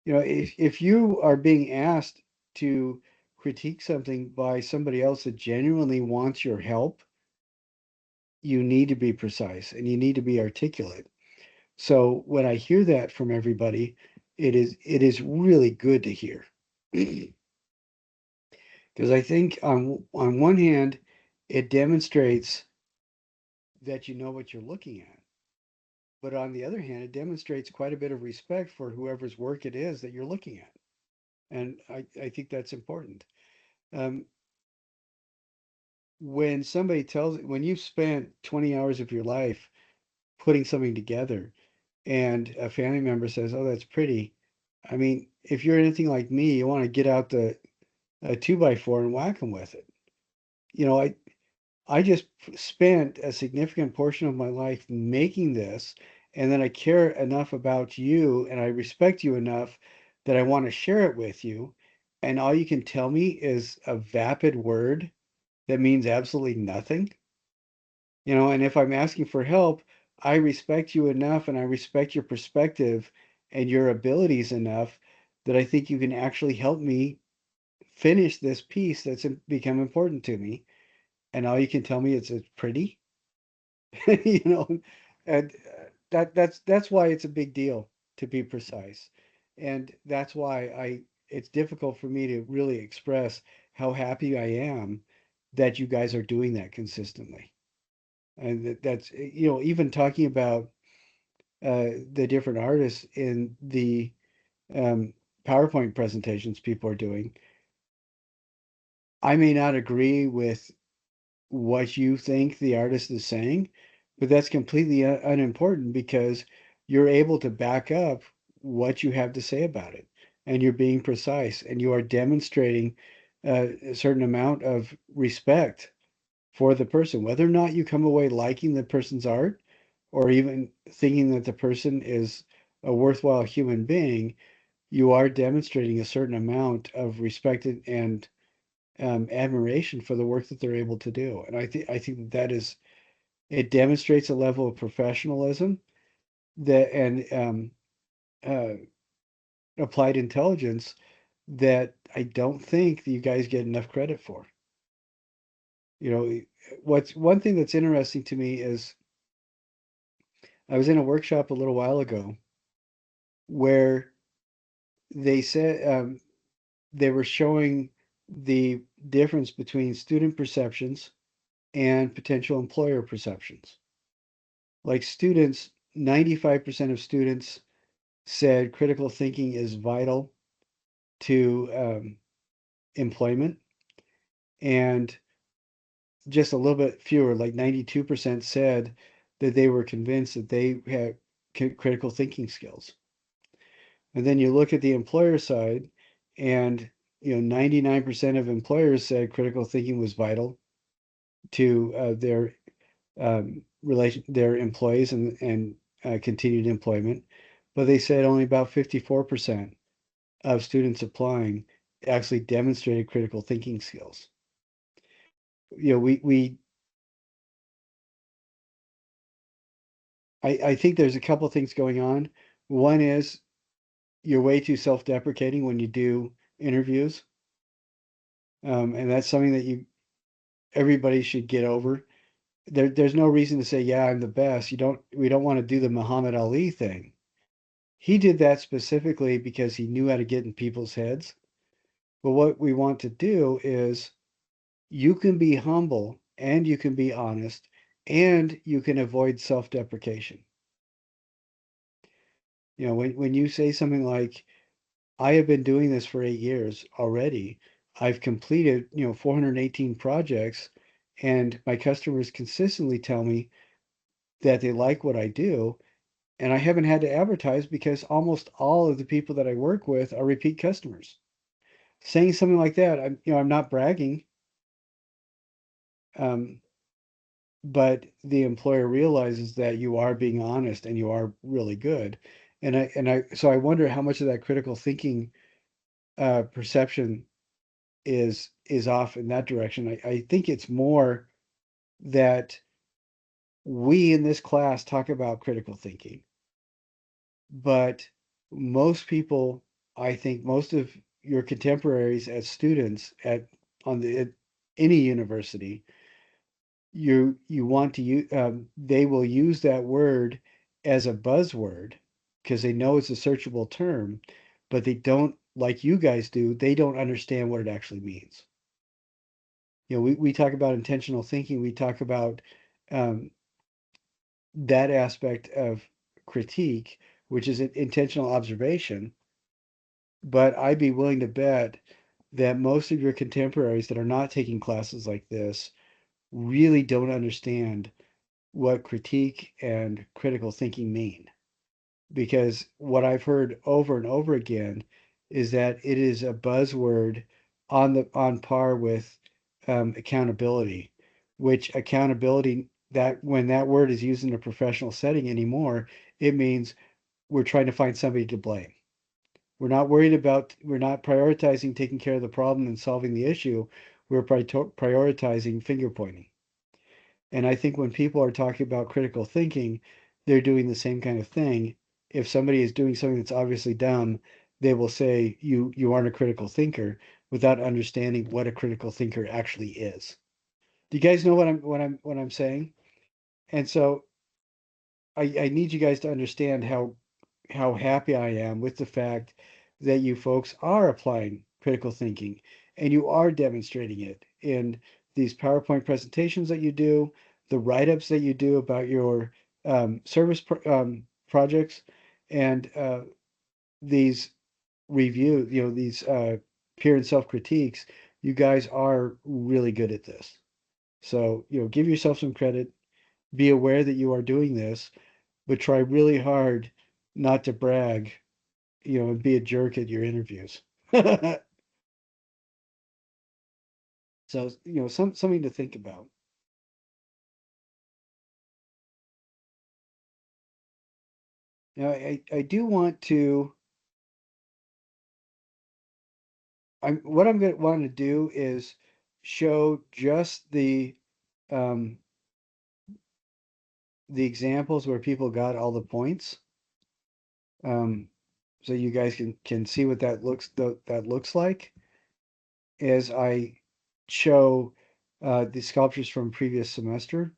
You know, if you are being asked to critique something by somebody else that genuinely wants your help, you need to be precise and you need to be articulate. So when I hear that from everybody, it is really good to hear. Because I think on one hand, it demonstrates that you know what you're looking at. But on the other hand, it demonstrates quite a bit of respect for whoever's work it is that you're looking at. And I think that's important. Um, when you've spent 20 hours of your life putting something together and a family member says, "Oh, that's pretty." I mean, if you're anything like me, you want to get out the a 2x4 and whack them with it. You know, I just spent a significant portion of my life making this, and then I care enough about you and I respect you enough that I want to share it with you. And all you can tell me is a vapid word that means absolutely nothing. You know, and if I'm asking for help, I respect you enough and I respect your perspective and your abilities enough that I think you can actually help me finish this piece that's become important to me. and all you can tell me is it's pretty, you know, and that's why it's a big deal to be precise, and that's why it's difficult for me to really express how happy I am that you guys are doing that consistently, and that's even talking about the different artists in the um, PowerPoint presentations people are doing. I may not agree with what you think the artist is saying, but that's completely unimportant because you're able to back up what you have to say about it, and you're being precise, and you are demonstrating a certain amount of respect for the person, whether or not you come away liking the person's art or even thinking that the person is a worthwhile human being. You are demonstrating a certain amount of respect and admiration for the work that they're able to do. And I think that is, it demonstrates a level of professionalism that and uh, applied intelligence that I don't think that you guys get enough credit for. What's one thing that's interesting to me is I was in a workshop a little while ago where they said they were showing the difference between student perceptions and potential employer perceptions. Like students, 95% of students said critical thinking is vital to employment, and just a little bit fewer, like 92%, said that they were convinced that they had critical thinking skills. And then you look at the employer side, and 99% of employers said critical thinking was vital to their employees and continued employment, but they said only about 54% of students applying actually demonstrated critical thinking skills. We I think there's a couple things going on. One is you're way too self-deprecating when you do interviews, and that's something that everybody should get over. There's no reason to say, yeah, I'm the best. We don't want to do the Muhammad Ali thing. He did that specifically because he knew how to get in people's heads. But what we want to do is you can be humble and you can be honest and you can avoid self-deprecation. When you say something like, I have been doing this for 8 years already. I've completed, 418 projects, and my customers consistently tell me that they like what I do. And I haven't had to advertise because almost all of the people that I work with are repeat customers. Saying something like that, I'm not bragging, um, but the employer realizes that you are being honest and you are really good. So I wonder how much of that critical thinking perception is off in that direction. I think it's more that we in this class talk about critical thinking, but most people, I think most of your contemporaries as students at any university, you want to use they will use that word as a buzzword because they know it's a searchable term, but they don't, like you guys do, they don't understand what it actually means. We talk about intentional thinking, we talk about um, that aspect of critique, which is an intentional observation. But I'd be willing to bet that most of your contemporaries that are not taking classes like this really don't understand what critique and critical thinking mean. Because what I've heard over and over again is that it is a buzzword on par with accountability, which accountability, that when that word is used in a professional setting anymore, it means we're trying to find somebody to blame. We're not prioritizing taking care of the problem and solving the issue. We're prioritizing finger pointing. And I think when people are talking about critical thinking, they're doing the same kind of thing. If somebody is doing something that's obviously dumb, they will say you aren't a critical thinker without understanding what a critical thinker actually is. Do you guys know what I'm saying? And so I need you guys to understand how happy I am with the fact that you folks are applying critical thinking and you are demonstrating it in these PowerPoint presentations that you do, the write-ups that you do about your projects, and these these peer and self-critiques. You guys are really good at this. So, give yourself some credit. Be aware that you are doing this, but try really hard not to brag, and be a jerk at your interviews. So, something to think about. Now, I do want to. What I'm going to want to do is show just um, the examples where people got all the points, um, so you guys can see what that looks like as I show the sculptures from previous semester.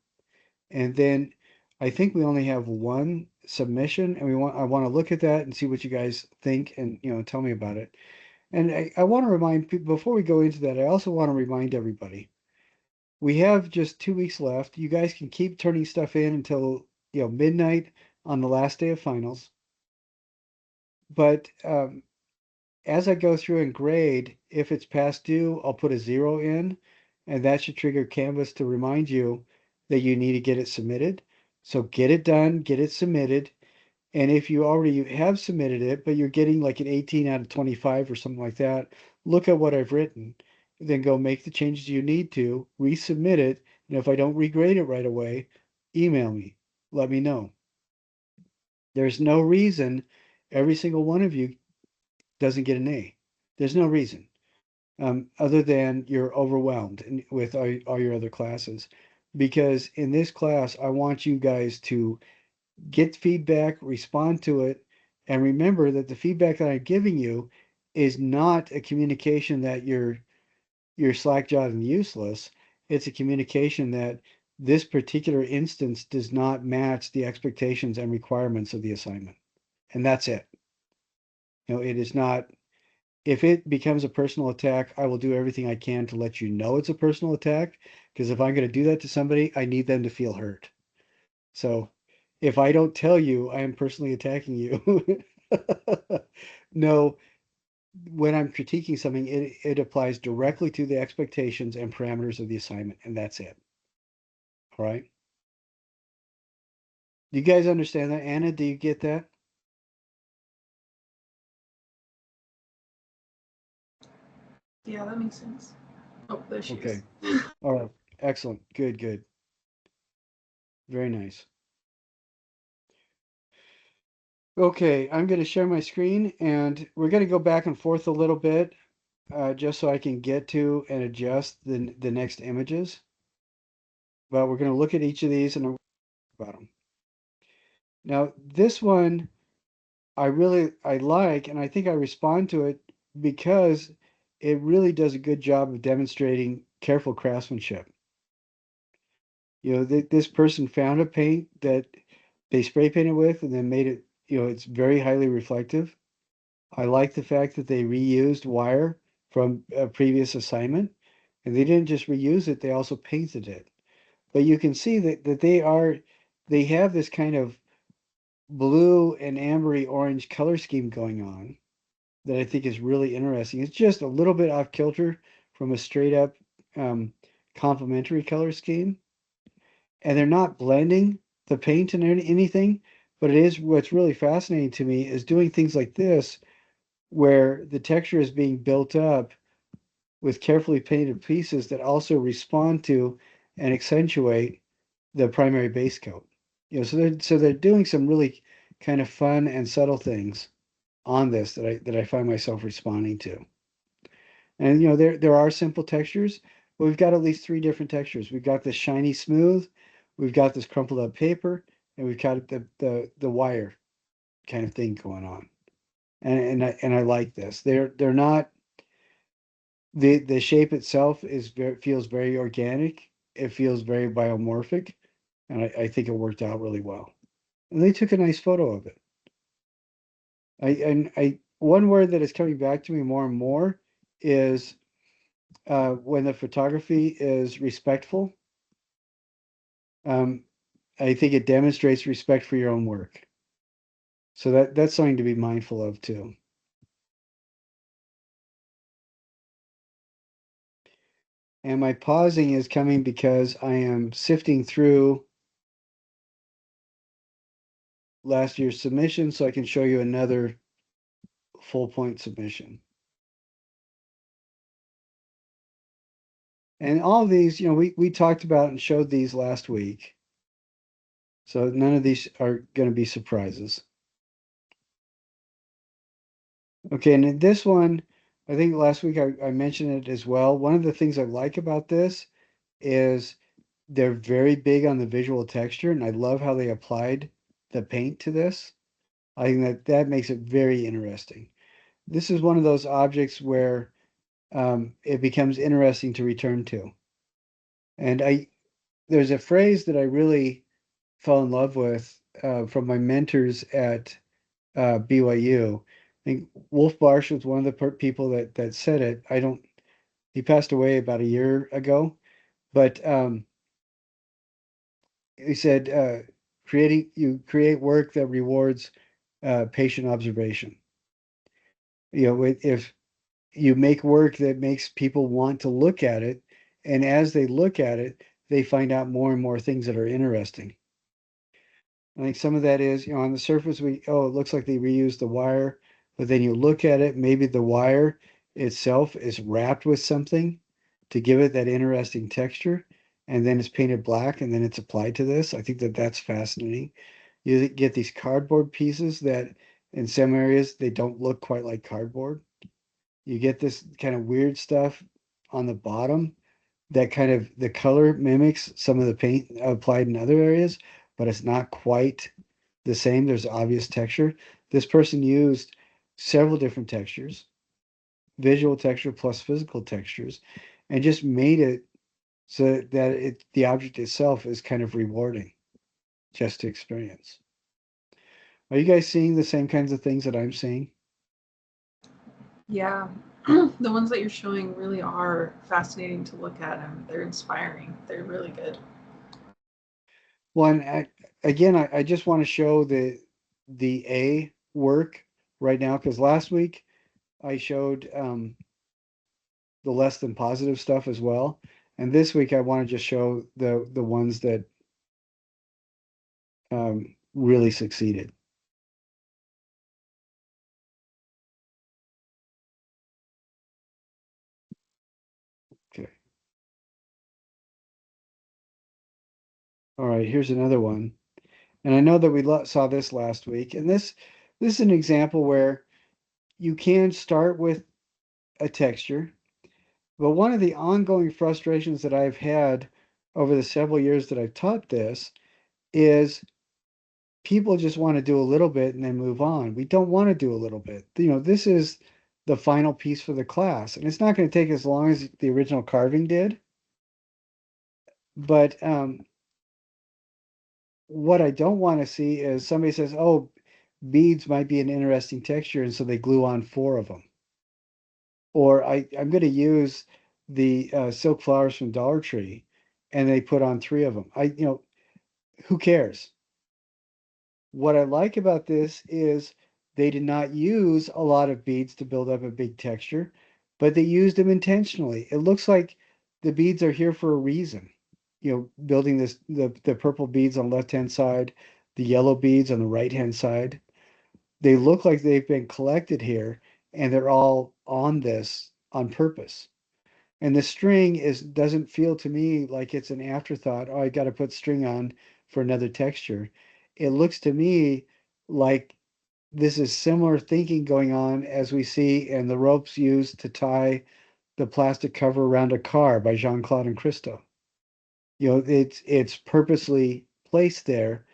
And then I think we only have one submission, and I want to look at that and see what you guys think, and tell me about it. And I want to remind people before we go into that, I also want to remind everybody we have just 2 weeks left. You guys can keep turning stuff in until midnight on the last day of finals. But as I go through and grade, if it's past due, I'll put a 0 in, and that should trigger Canvas to remind you that you need to get it submitted. So get it done, get it submitted. And if you already have submitted it, but you're getting like an 18 out of 25 or something like that, look at what I've written. Then go make the changes you need to, resubmit it. And if I don't regrade it right away, email me. Let me know. There's no reason every single one of you doesn't get an A. There's no reason. Other than you're overwhelmed with all your other classes. Because in this class, I want you guys to get feedback, respond to it, and remember that the feedback that I'm giving you is not a communication that you're slack-jawed and useless. It's a communication that this particular instance does not match the expectations and requirements of the assignment. And that's it. It is not. If it becomes a personal attack, I will do everything I can to let you know it's a personal attack. Because if I'm going to do that to somebody, I need them to feel hurt. So if I don't tell you I am personally attacking you, no, when I'm critiquing something, it applies directly to the expectations and parameters of the assignment, and that's it. All right. Do you guys understand that? Anna, do you get that? Yeah, that makes sense. Oh, there she Okay. is. All right. Excellent. Good, good. Very nice. Okay, I'm going to share my screen and we're going to go back and forth a little bit just so I can get to and adjust the next images. But we're going to look at each of these and about them. Now, this one I like, and I think I respond to it because it really does a good job of demonstrating careful craftsmanship. This person found a paint that they spray painted with and then made it, it's very highly reflective. I like the fact that they reused wire from a previous assignment, and they didn't just reuse it, they also painted it. But you can see that they have this kind of blue and ambery orange color scheme going on that I think is really interesting. It's just a little bit off kilter from a straight up um, complementary color scheme. And they're not blending the paint and anything, but it is what's really fascinating to me is doing things like this where the texture is being built up with carefully painted pieces that also respond to and accentuate the primary base coat. So they're doing some really kind of fun and subtle things on this that I find myself responding to. And there are simple textures, but we've got at least three different textures. We've got this shiny smooth, we've got this crumpled up paper, and we've got the wire kind of thing going on. And I like this. They're not the shape itself feels very organic it feels very biomorphic, and I think it worked out really well. And they took a nice photo of it. One word that is coming back to me more and more is when the photography is respectful. I think it demonstrates respect for your own work. So that's something to be mindful of too. And my pausing is coming because I am sifting through last year's submission so I can show you another full point submission. And all of these, we talked about and showed these last week. So none of these are going to be surprises. Okay, and in this one, I think last week I mentioned it as well. One of the things I like about this is they're very big on the visual texture, and I love how they applied the paint to this. I think that makes it very interesting. This is one of those objects where it becomes interesting to return to. And there's a phrase that I really fell in love with from my mentors at BYU. I think Wolf Barsh was one of the people that said it. He passed away about a year ago, but he said, you create work that rewards patient observation. If you make work that makes people want to look at it, and as they look at it, they find out more and more things that are interesting. I think some of that is, on the surface, it looks like they reused the wire, but then you look at it, maybe the wire itself is wrapped with something to give it that interesting texture, and then it's painted black, and then it's applied to this. I think that's fascinating. You get these cardboard pieces that in some areas, they don't look quite like cardboard. You get this kind of weird stuff on the bottom that kind of the color mimics some of the paint applied in other areas, but it's not quite the same. There's obvious texture. This person used several different textures, visual texture plus physical textures, and just made it so that the object itself is kind of rewarding just to experience. Are you guys seeing the same kinds of things that I'm seeing? Yeah, the ones that you're showing really are fascinating to look at, and they're inspiring. They're really good. Well, and again, I just want to show the A work right now, because last week I showed the less than positive stuff as well, and this week I want to just show the ones that really succeeded. Okay. All right, here's another one. And I know that we saw this last week. And this is an example where you can start with a texture. But one of the ongoing frustrations that I've had over the several years that I've taught this is people just want to do a little bit and then move on. We don't want to do a little bit. This is the final piece for the class. And it's not going to take as long as the original carving did. But what I don't want to see is somebody says, oh, beads might be an interesting texture, and so they glue on 4 of them. Or I'm going to use the silk flowers from Dollar Tree, and they put on 3 of them. Who cares? What I like about this is they did not use a lot of beads to build up a big texture, but they used them intentionally. It looks like the beads are here for a reason. Building the purple beads on the left-hand side, the yellow beads on the right-hand side. They look like they've been collected here, and they're all on this on purpose. And the string doesn't feel to me like it's an afterthought. Oh, I got to put string on for another texture. It looks to me like this is similar thinking going on as we see in the ropes used to tie the plastic cover around a car by Jean-Claude and Christo. It's purposely placed there,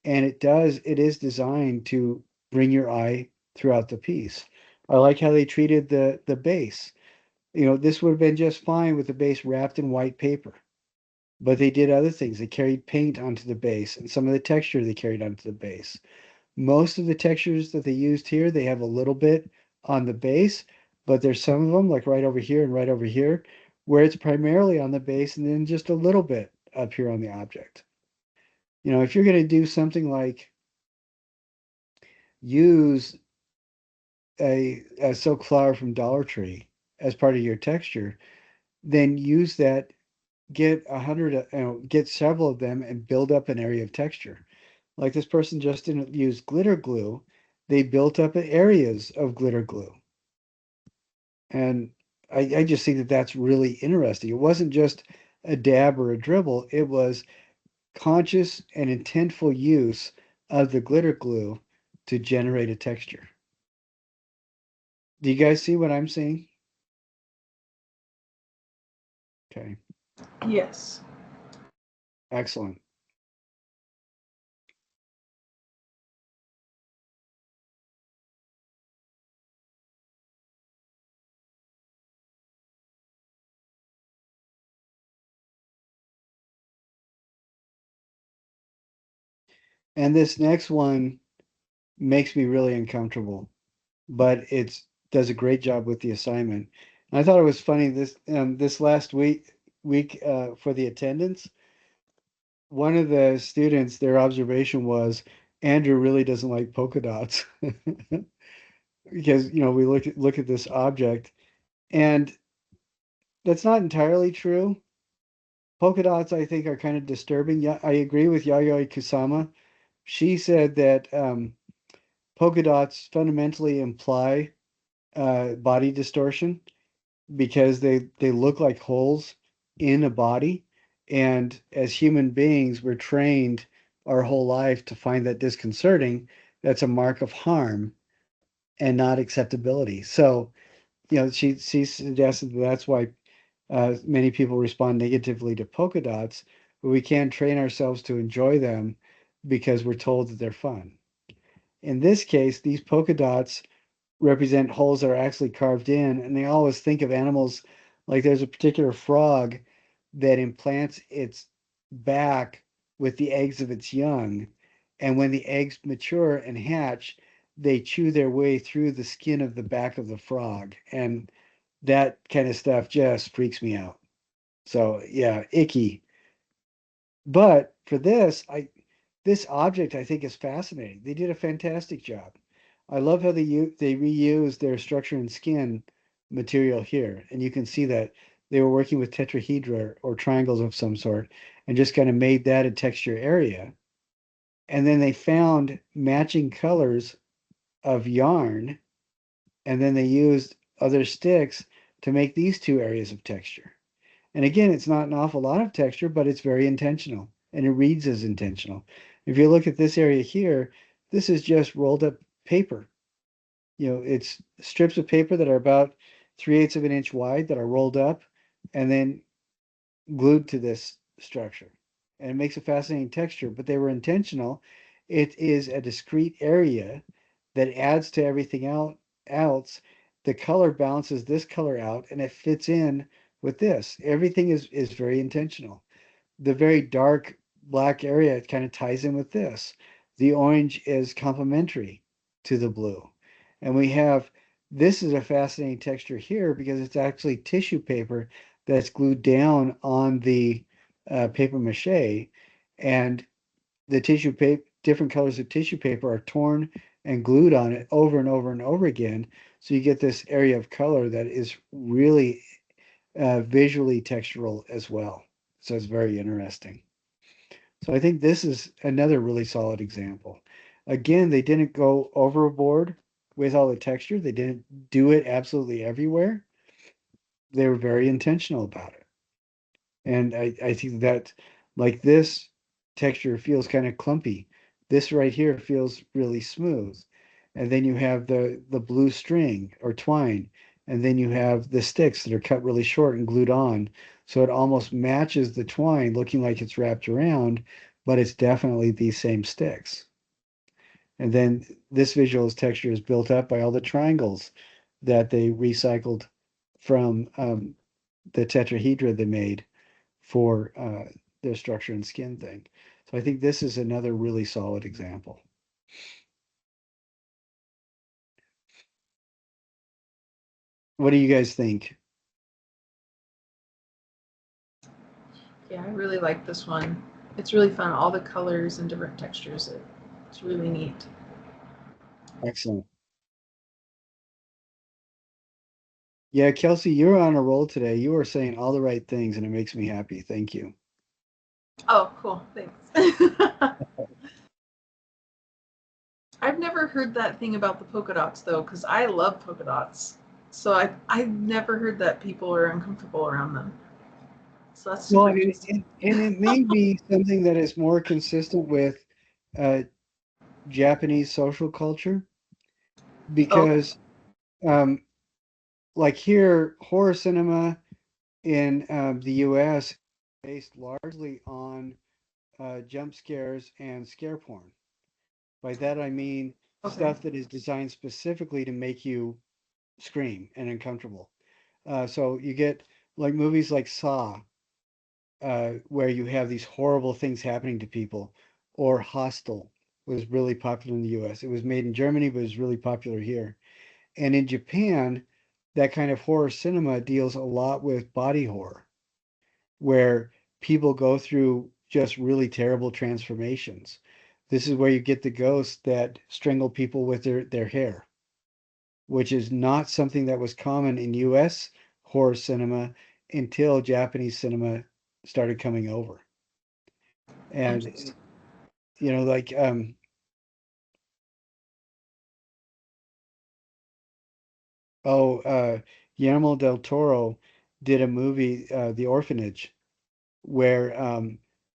and it is designed to bring your eye throughout the piece. I like how they treated the base. This would have been just fine with the base wrapped in white paper, but they did other things. They carried paint onto the base, and some of the texture they carried onto the base. Most of the textures that they used here, they have a little bit on the base, but there's some of them, like right over here and right over here, where it's primarily on the base and then just a little bit up here on the object. You know, if you're going to do something like use a silk flower from Dollar Tree as part of your texture, then use that, get 100, get several of them and build up an area of texture. Like this person just didn't use glitter glue, they built up areas of glitter glue. And I just think that that's really interesting. It wasn't just a dab or a dribble, it was conscious and intentful use of the glitter glue to generate a texture. Do you guys see what I'm seeing? Okay, Yes. excellent. And this next one makes me really uncomfortable, but it's does a great job with the assignment. And I thought it was funny this last week for the attendance, one of the students, their observation was Andrew really doesn't like polka dots because we look at this object, and that's not entirely true. Polka dots, I think, are kind of disturbing. Yeah, I agree with Yayoi Kusama. She said that polka dots fundamentally imply body distortion because they look like holes in a body. And as human beings, we're trained our whole life to find that disconcerting. That's a mark of harm and not acceptability. So, she suggested that's why many people respond negatively to polka dots, but we can train ourselves to enjoy them because we're told that they're fun. In this case, these polka dots represent holes that are actually carved in, and they always think of animals like there's a particular frog that implants its back with the eggs of its young, and when the eggs mature and hatch, they chew their way through the skin of the back of the frog, and that kind of stuff just freaks me out. So yeah, icky. But for this object I think is fascinating. They did a fantastic job. I love how they reused their structure and skin material here, and you can see that they were working with tetrahedra or triangles of some sort, and just kind of made that a texture area. And then they found matching colors of yarn, and then they used other sticks to make these two areas of texture. And again, it's not an awful lot of texture, but it's very intentional, and it reads as intentional. If you look at this area here, this is just rolled up paper. It's strips of paper that are about 3/8 of an inch wide that are rolled up and then glued to this structure. And it makes a fascinating texture, but they were intentional. It is a discrete area that adds to everything else. The color balances this color out and it fits in with this. Everything is very intentional. The very dark black area kind of ties in with this. The orange is complementary to the blue. And this is a fascinating texture here because it's actually tissue paper that's glued down on the paper mache. And the different colors of tissue paper are torn and glued on it over and over and over again. So you get this area of color that is really visually textural as well. So it's very interesting. So I think this is another really solid example. Again, they didn't go overboard with all the texture. They didn't do it absolutely everywhere. They were very intentional about it. And I think that like this texture feels kind of clumpy. This right here feels really smooth. And then you have the blue string or twine. And then you have the sticks that are cut really short and glued on. So it almost matches the twine looking like it's wrapped around, but it's definitely these same sticks. And then this visual texture is built up by all the triangles that they recycled from the tetrahedra they made for their structure and skin thing. So I think this is another really solid example. What do you guys think? Yeah, I really like this one. It's really fun. All the colors and different textures. It's really neat. Excellent. Yeah, Kelsey, you're on a roll today. You are saying all the right things, and it makes me happy. Thank you. Oh, cool. Thanks. I've never heard that thing about the polka dots though, because I love polka dots. So I've never heard that people are uncomfortable around them. So that's Well, super interesting. and it may be something that is more consistent with uh, Japanese social culture Okay. because, um, like here, horror cinema in the US based largely on jump scares and scare porn. By that I mean Okay. stuff that is designed specifically to make you scream and uncomfortable. So you get like movies like Saw, where you have these horrible things happening to people, or Hostel was really popular in the US. It was made in Germany, but it was really popular here. And in Japan, that kind of horror cinema deals a lot with body horror, where people go through just really terrible transformations. This is where you get the ghosts that strangle people with their hair, which is not something that was common in US horror cinema until Japanese cinema started coming over. And Interesting. like oh Guillermo del Toro did a movie, The Orphanage, where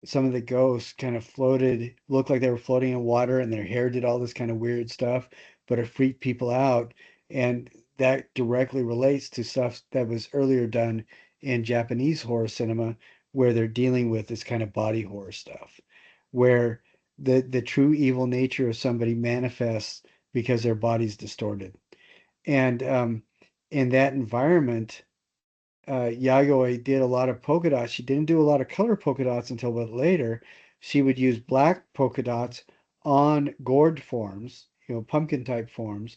some of the ghosts kind of floated, looked like they were floating in water, and their hair did all this kind of weird stuff, but it freaked people out. And that directly relates to stuff that was earlier done in Japanese horror cinema, where they're dealing with this kind of body horror stuff, where the true evil nature of somebody manifests because their body's distorted. And in that environment, Yagoi did a lot of polka dots. She didn't do a lot of color polka dots until a bit later. She would use black polka dots on gourd forms, pumpkin type forms.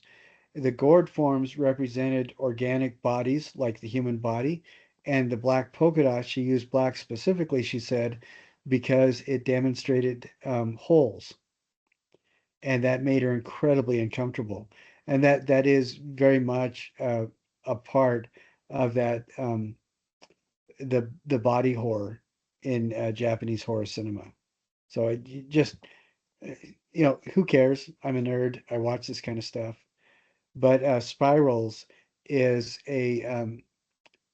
The gourd forms represented organic bodies like the human body, and the black polka dots, she used black specifically, she said, because it demonstrated holes, and that made her incredibly uncomfortable. And that is very much a part of that. The body horror in Japanese horror cinema. So just uh, who cares? I'm a nerd. I watch this kind of stuff. But Spirals is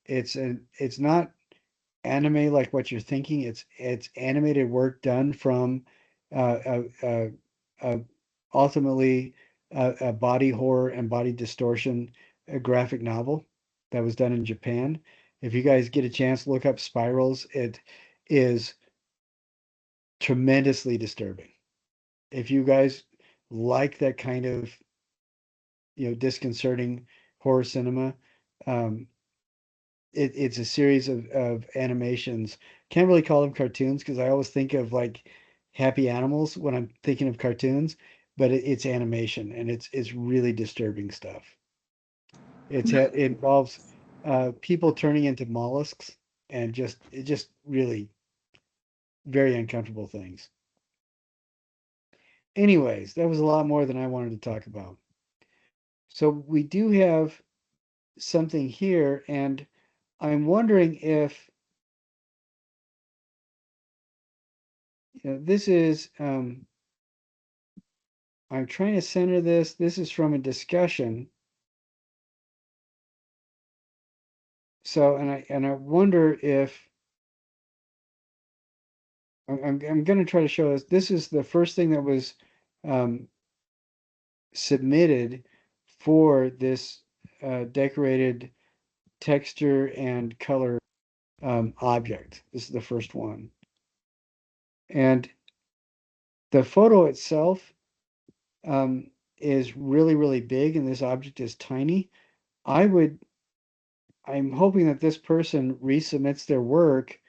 it's not anime like what you're thinking. It's animated work done from uh, uh, uh, uh, ultimately a body horror and body distortion graphic novel that was done in Japan. If you guys get a chance, look up Spirals. It is tremendously disturbing. If you guys like that kind of disconcerting horror cinema, um, it's a series of animations. Can't really call them cartoons because I always think of like Happy Animals when I'm thinking of cartoons, but it's animation and it's really disturbing stuff. It involves people turning into mollusks and just really very uncomfortable things. Anyways, that was a lot more than I wanted to talk about. So we do have something here, and I'm wondering if this is I'm trying to center this. This is from a discussion. So, and I wonder if I'm going to try to show us. This is the first thing that was um, submitted for this decorated texture and color object. This is the first one, and the photo itself is really big, and this object is tiny. I would I'm hoping that this person resubmits their work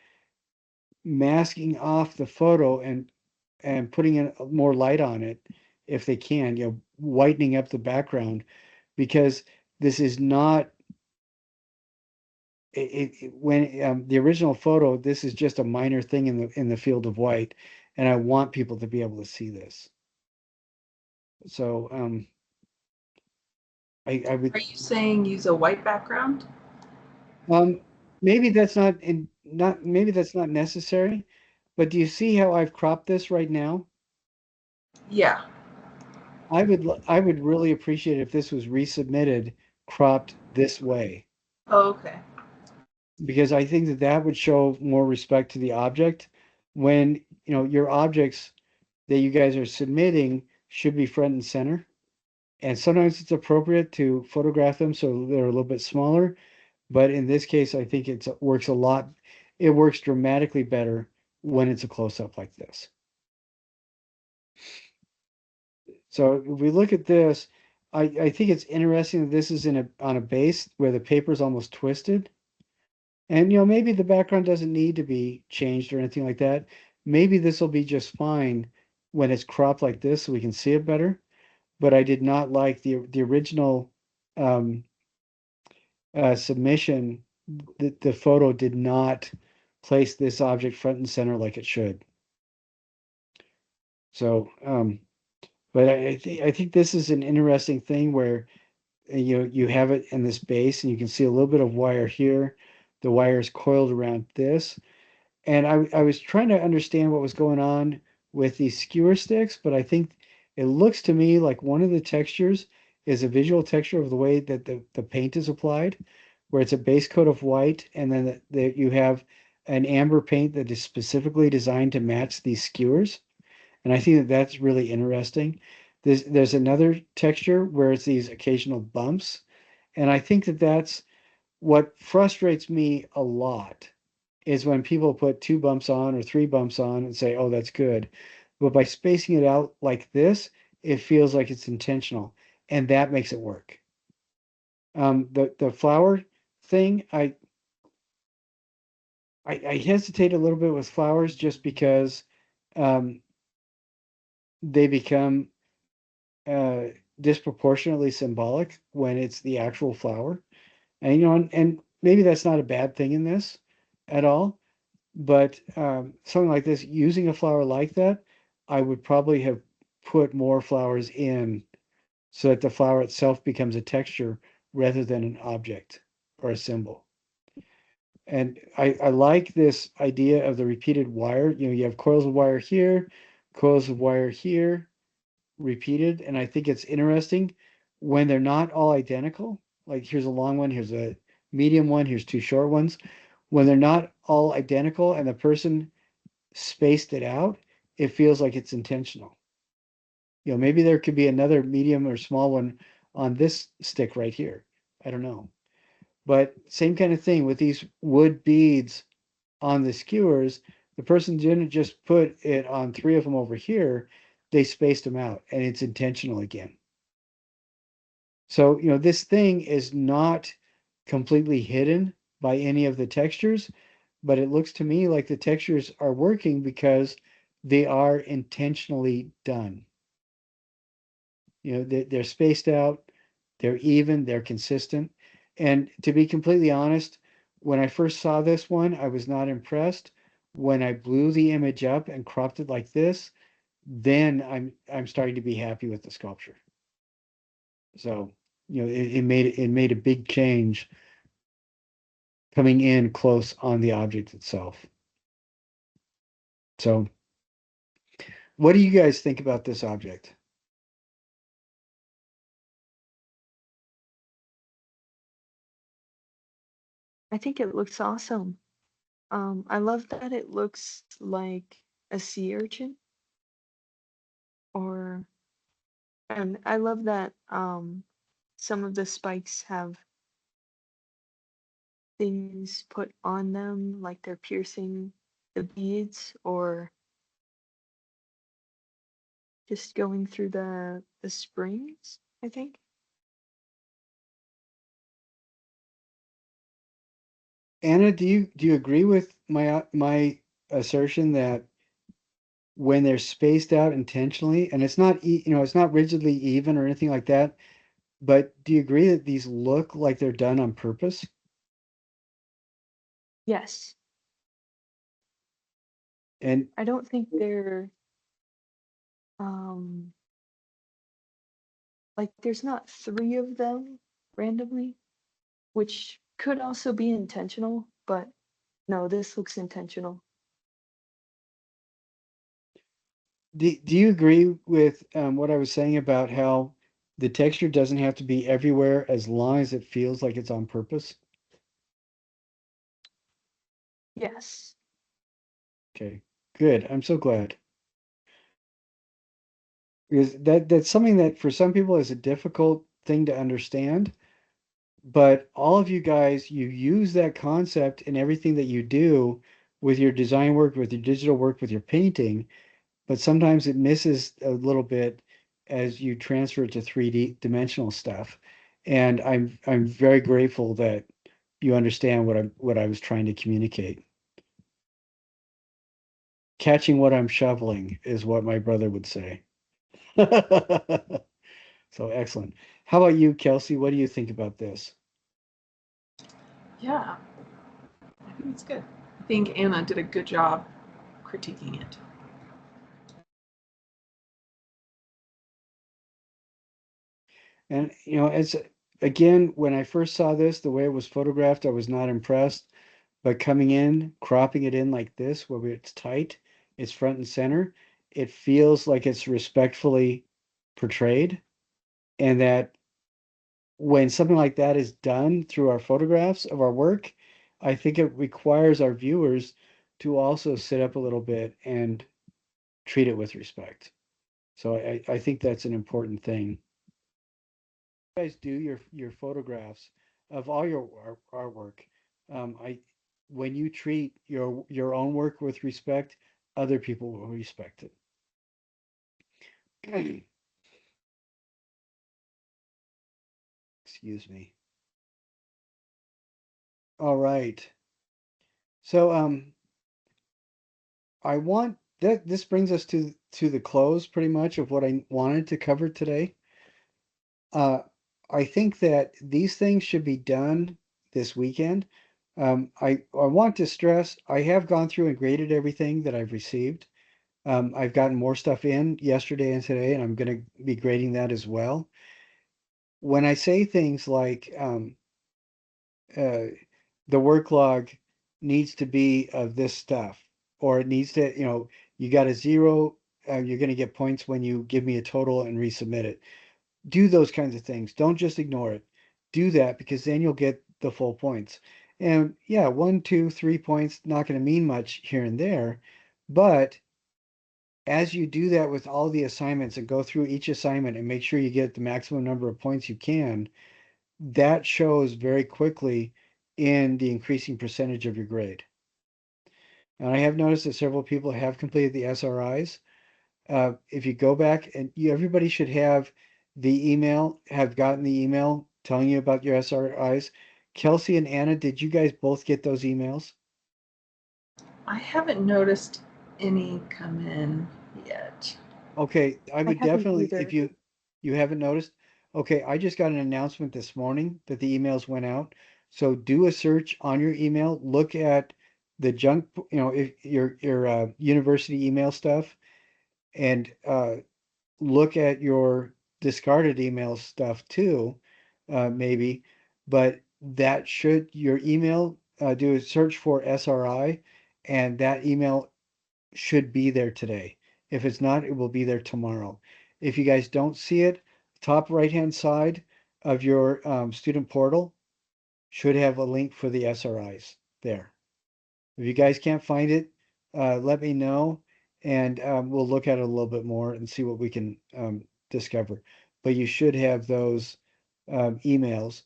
masking off the photo and putting in more light on it if they can, whitening up the background, because this is not when the original photo, this is just a minor thing in the field of white, and I want people to be able to see this. So I would Are you saying use a white background? um maybe that's not maybe that's not necessary, but do you see how I've cropped this right now? Yeah. I would really appreciate if this was resubmitted cropped this way, Oh, okay. because I think that that would show more respect to the object when, your objects that you guys are submitting should be front and center. And sometimes it's appropriate to photograph them so they're a little bit smaller. But in this case, I think it works dramatically better when it's a close up like this. So if we look at this, I think it's interesting that this is on a base where the paper is almost twisted. And maybe the background doesn't need to be changed or anything like that. Maybe this will be just fine when it's cropped like this so we can see it better. But I did not like the original um, submission. The photo did not place this object front and center like it should. So, but I think this is an interesting thing where you have it in this base and you can see a little bit of wire here. The wire is coiled around this. And I was trying to understand what was going on with these skewer sticks, but I think it looks to me like one of the textures is a visual texture of the way that the paint is applied, where it's a base coat of white, and then you have an amber paint that is specifically designed to match these skewers. And I think that that's really interesting. There's another texture where it's these occasional bumps, and I think that that's what frustrates me a lot is when people put 2 bumps on or 3 bumps on and say, oh, that's good. But by spacing it out like this, it feels like it's intentional. And that makes it work. The flower thing, I hesitate a little bit with flowers just because um, they become uh, disproportionately symbolic when it's the actual flower. And and maybe that's not a bad thing in this at all. But something like this, using a flower like that, I would probably have put more flowers in so that the flower itself becomes a texture rather than an object or a symbol. And I like this idea of the repeated wire. You have coils of wire here, coils of wire here, repeated. And I think it's interesting when they're not all identical. Like here's a long one, here's a medium one, here's 2 short ones. When they're not all identical and the person spaced it out, it feels like it's intentional. Maybe there could be another medium or small one on this stick right here. I don't know. But same kind of thing with these wood beads on the skewers. The person didn't just put it on 3 of them over here. They spaced them out and it's intentional again. So, this thing is not completely hidden by any of the textures, but it looks to me like the textures are working because they are intentionally done. They're spaced out, they're even, they're consistent. And to be completely honest, when I first saw this one, I was not impressed. When I blew the image up and cropped it like this, then I'm starting to be happy with the sculpture. So, it made a big change coming in close on the object itself. So, what do you guys think about this object? I think it looks awesome. I love that it looks like a sea urchin, or and I love that some of the spikes have things put on them, like they're piercing the beads or just going through the springs, I think. Anna, do you agree with my assertion that when they're spaced out intentionally, and it's not, it's not rigidly even or anything like that, but do you agree that these look like they're done on purpose? Yes. And I don't think they're um like there's not three of them randomly, which could also be intentional, but no, this looks intentional. do you agree with what I was saying about how the texture doesn't have to be everywhere as long as it feels like it's on purpose? Yes. Okay, good. I'm so glad. Because that's something that for some people is a difficult thing to understand. But all of you guys, you use that concept in everything that you do with your design work, with your digital work, with your painting, but sometimes it misses a little bit as you transfer it to 3D dimensional stuff. And I'm very grateful that you understand what I was trying to communicate. Catching what I'm shoveling is what my brother would say. So excellent. How about you, Kelsey? What do you think about this? Yeah, I think it's good. I think Anna did a good job critiquing it. And as again, when I first saw this, the way it was photographed, I was not impressed. But coming in, cropping it in like this, where it's tight, it's front and center, it feels like it's respectfully portrayed. And that when something like that is done through our photographs of our work, I think it requires our viewers to also sit up a little bit and treat it with respect. So I think that's an important thing. You guys do your photographs of all your artwork. I when you treat your own work with respect, other people will respect it. Excuse me. All right. So I want that this brings us to the close pretty much of what I wanted to cover today. Uh, I think that these things should be done this weekend. I want to stress I have gone through and graded everything that I've received. I've gotten more stuff in yesterday and today, and I'm going to be grading that as well. When I say things like uh, the work log needs to be of this stuff, or it needs to, you got a zero, you're going to get points when you give me a total and resubmit it. Do those kinds of things. Don't just ignore it. Do that because then you'll get the full points. And yeah, 1, 2, 3 points, not going to mean much here and there. But as you do that with all the assignments and go through each assignment and make sure you get the maximum number of points you can, that shows very quickly in the increasing percentage of your grade. And I have noticed that several people have completed the SRIs. If you go back and everybody should have have gotten the email telling you about your SRIs. Kelsey and Anna, did you guys both get those emails? I haven't noticed any come in yet. Okay, I I would haven't definitely, if either. you haven't noticed, okay, I just got an announcement this morning that the emails went out. So do a search on your email, look at the junk, if your university email stuff, and look at your discarded email stuff too, maybe. But that should your email do a search for SRI, and that email should be there today. If it's not, it will be there tomorrow. If you guys don't see it, top right-hand side of your student portal should have a link for the SRIs there. If you guys can't find it, let me know and we'll look at it a little bit more and see what we can discover. But you should have those emails.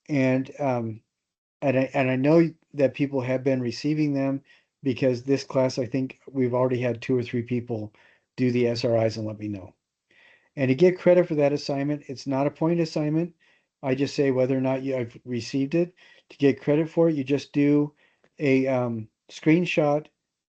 And I know that people have been receiving them because this class, I think we've already had 2 or 3 people do the SRIs and let me know. And to get credit for that assignment, it's not a point assignment. I just say whether or not you have received it. To get credit for it, you just do a screenshot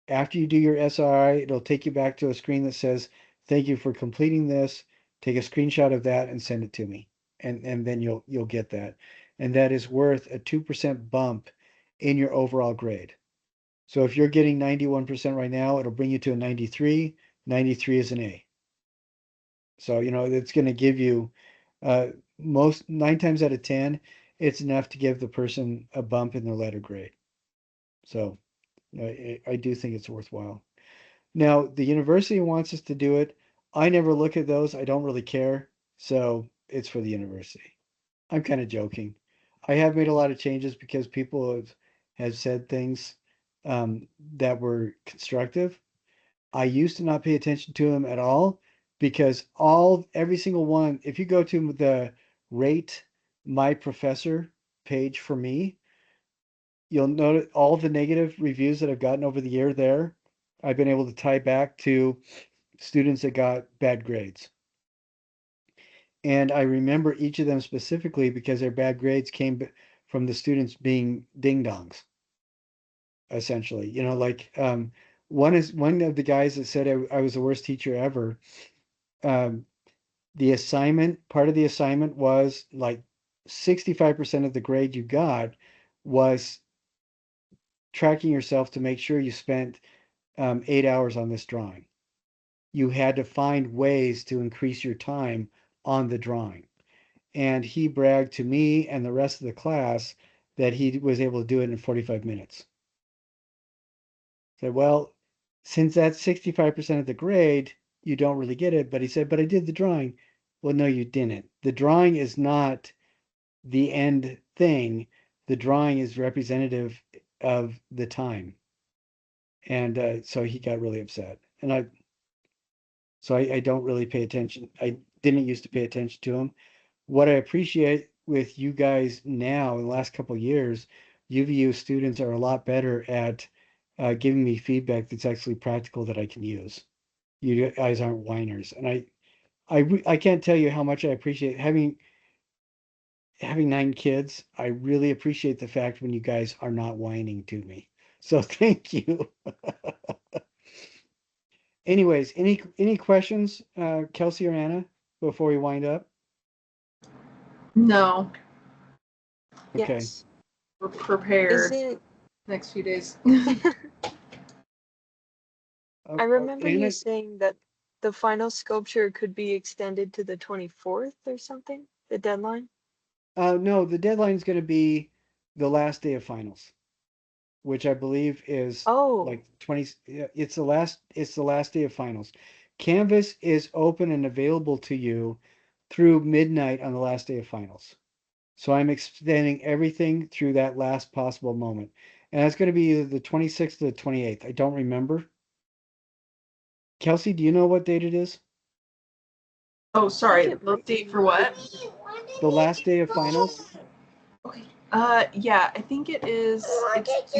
After you do your SRI, it'll take you back to a screen that says, thank you for completing this. Take a screenshot of that and send it to me. And then you'll get that. And that is worth a 2% bump in your overall grade. So if you're getting 91% right now, it'll bring you to a 93. 93 is an A. So, it's going to give you most 9 times out of 10, it's enough to give the person a bump in their letter grade. So I do think it's worthwhile. Now, the university wants us to do it. I never look at those. I don't really care. So it's for the university. I'm kind of joking. I have made a lot of changes because people have said things that were constructive. I used to not pay attention to them at all because every single one, if you go to the rate my professor page for me, you'll notice all the negative reviews that I've gotten over the year there. I've been able to tie back to students that got bad grades. And I remember each of them specifically because their bad grades came from the students being ding dongs, essentially. One of the guys that said I was the worst teacher ever. The assignment, part of the assignment was like 65% of the grade you got was tracking yourself to make sure you spent 8 hours on this drawing. You had to find ways to increase your time on the drawing. And he bragged to me and the rest of the class that he was able to do it in 45 minutes. Said, well, since that's 65% of the grade, you don't really get it. But he said, but I did the drawing. Well, no, you didn't. The drawing is not the end thing. The drawing is representative of the time. And so he got really upset. I don't really pay attention. I didn't used to pay attention to him. What I appreciate with you guys now in the last couple of years, UVU students are a lot better at giving me feedback that's actually practical that I can use. You guys aren't whiners, and I can't tell you how much I appreciate having 9 kids. I really appreciate the fact when you guys are not whining to me. So thank you. Anyways, any questions, Kelsey or Anna, before we wind up? No, Okay. Yes. we're prepared Is it? next few days. I remember Anna, you saying that the final sculpture could be extended to the 24th or something, the deadline? no, the deadline is going to be the last day of finals, which I believe is Oh, like 20. Yeah, it's the last day of finals. Canvas is open and available to you through midnight on the last day of finals. So I'm extending everything through that last possible moment. And that's going to be either the 26th or the 28th. I don't remember. Kelsey, do you know what date it is? Oh, I sorry. think it The might date be. for what? The last day of finals? Okay. Yeah, I think it's the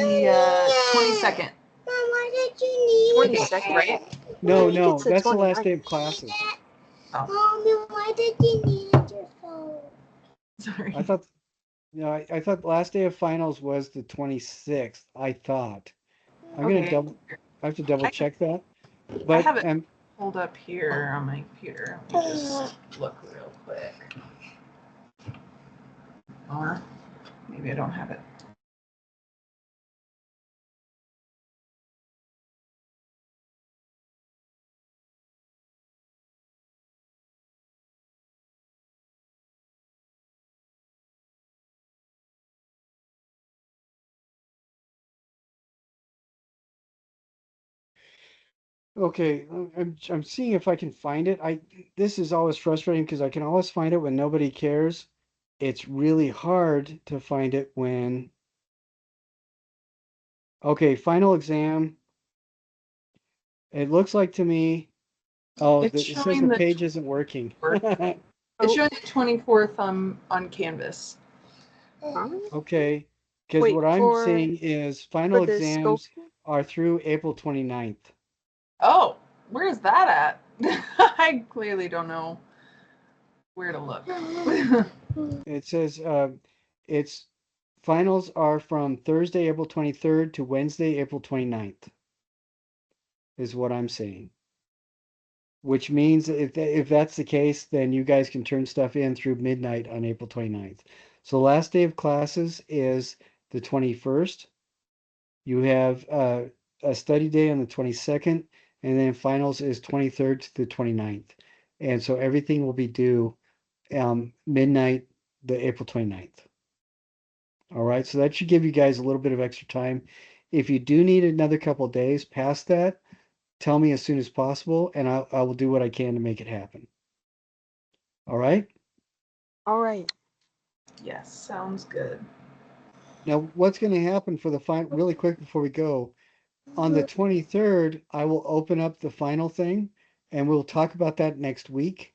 22nd. Mom, what did you need? 22nd? Right? No, I think no, it's the that's the last 29th. day of classes. Oh, Mommy, why did you need your phone? sorry. I thought, I thought the last day of finals was the 26th. I thought. I'm gonna Okay. I have to double I, check that. I But have it pulled up here on my computer. Let me just look real quick. Or maybe I don't have it. okay, I'm seeing if I can find it. This is always frustrating because I can always find it when nobody cares. It's really hard to find it when. Okay, final exam. It looks like to me. Oh, It's it says the showing the page isn't working. 24th. It's Oh, showing the 24th on Canvas. huh? Okay, because Wait, what I'm for seeing is for final the exams sculpture? are through April 29th. Oh, where's that at? I clearly don't know where to look. It says it's finals are from Thursday, April 23rd to Wednesday, April 29th. is what I'm saying. Which means if that's the case, then you guys can turn stuff in through midnight on April 29th. So the last day of classes is the 21st. You have a study day on the 22nd, and then finals is 23rd to the 29th. And so everything will be due midnight, the April 29th. All right, so that should give you guys a little bit of extra time. If you do need another couple of days past that, tell me as soon as possible, and I will do what I can to make it happen. All right? All right. Yes, sounds good. Now, what's going to happen for the final, really quick before we go, on the 23rd, I will open up the final thing, and we'll talk about that next week.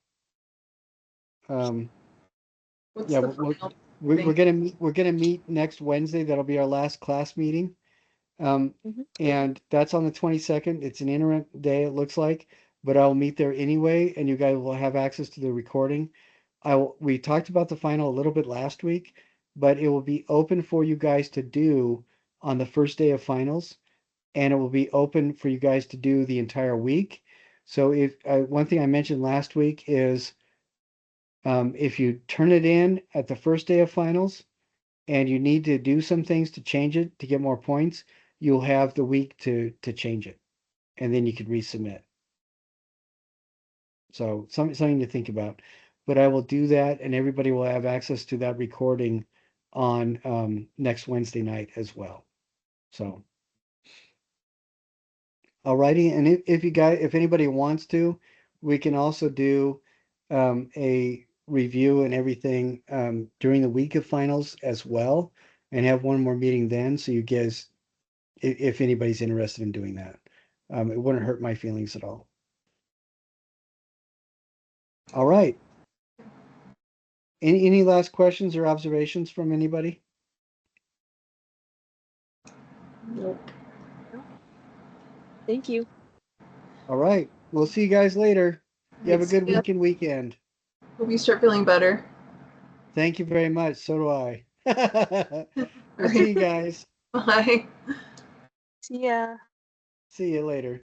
What's Yeah, the we're, final we're, thing? we're gonna meet. We're gonna meet next Wednesday. That'll be our last class meeting. Mhm. And that's on the 22nd. It's an interim day, it looks like, but I'll meet there anyway, and you guys will have access to the recording. We talked about the final a little bit last week, but it will be open for you guys to do on the first day of finals, and it will be open for you guys to do the entire week. So if one thing I mentioned last week is if you turn it in at the first day of finals and you need to do some things to change it to get more points, you'll have the week to change it, and then you could resubmit. So something to think about. But I will do that, and everybody will have access to that recording on next Wednesday night as well. So, alrighty, and if anybody wants to, we can also do a review and everything during the week of finals as well, and have one more meeting then, so you guys, if anybody's interested in doing that, it wouldn't hurt my feelings at all. All right. Any last questions or observations from anybody? Nope. Thank you. All right. We'll see you guys later. You have a good Yeah. week and weekend. Hope you start feeling better. Thank you very much. So do I. All We'll see right. you guys. Bye. See ya. See you later.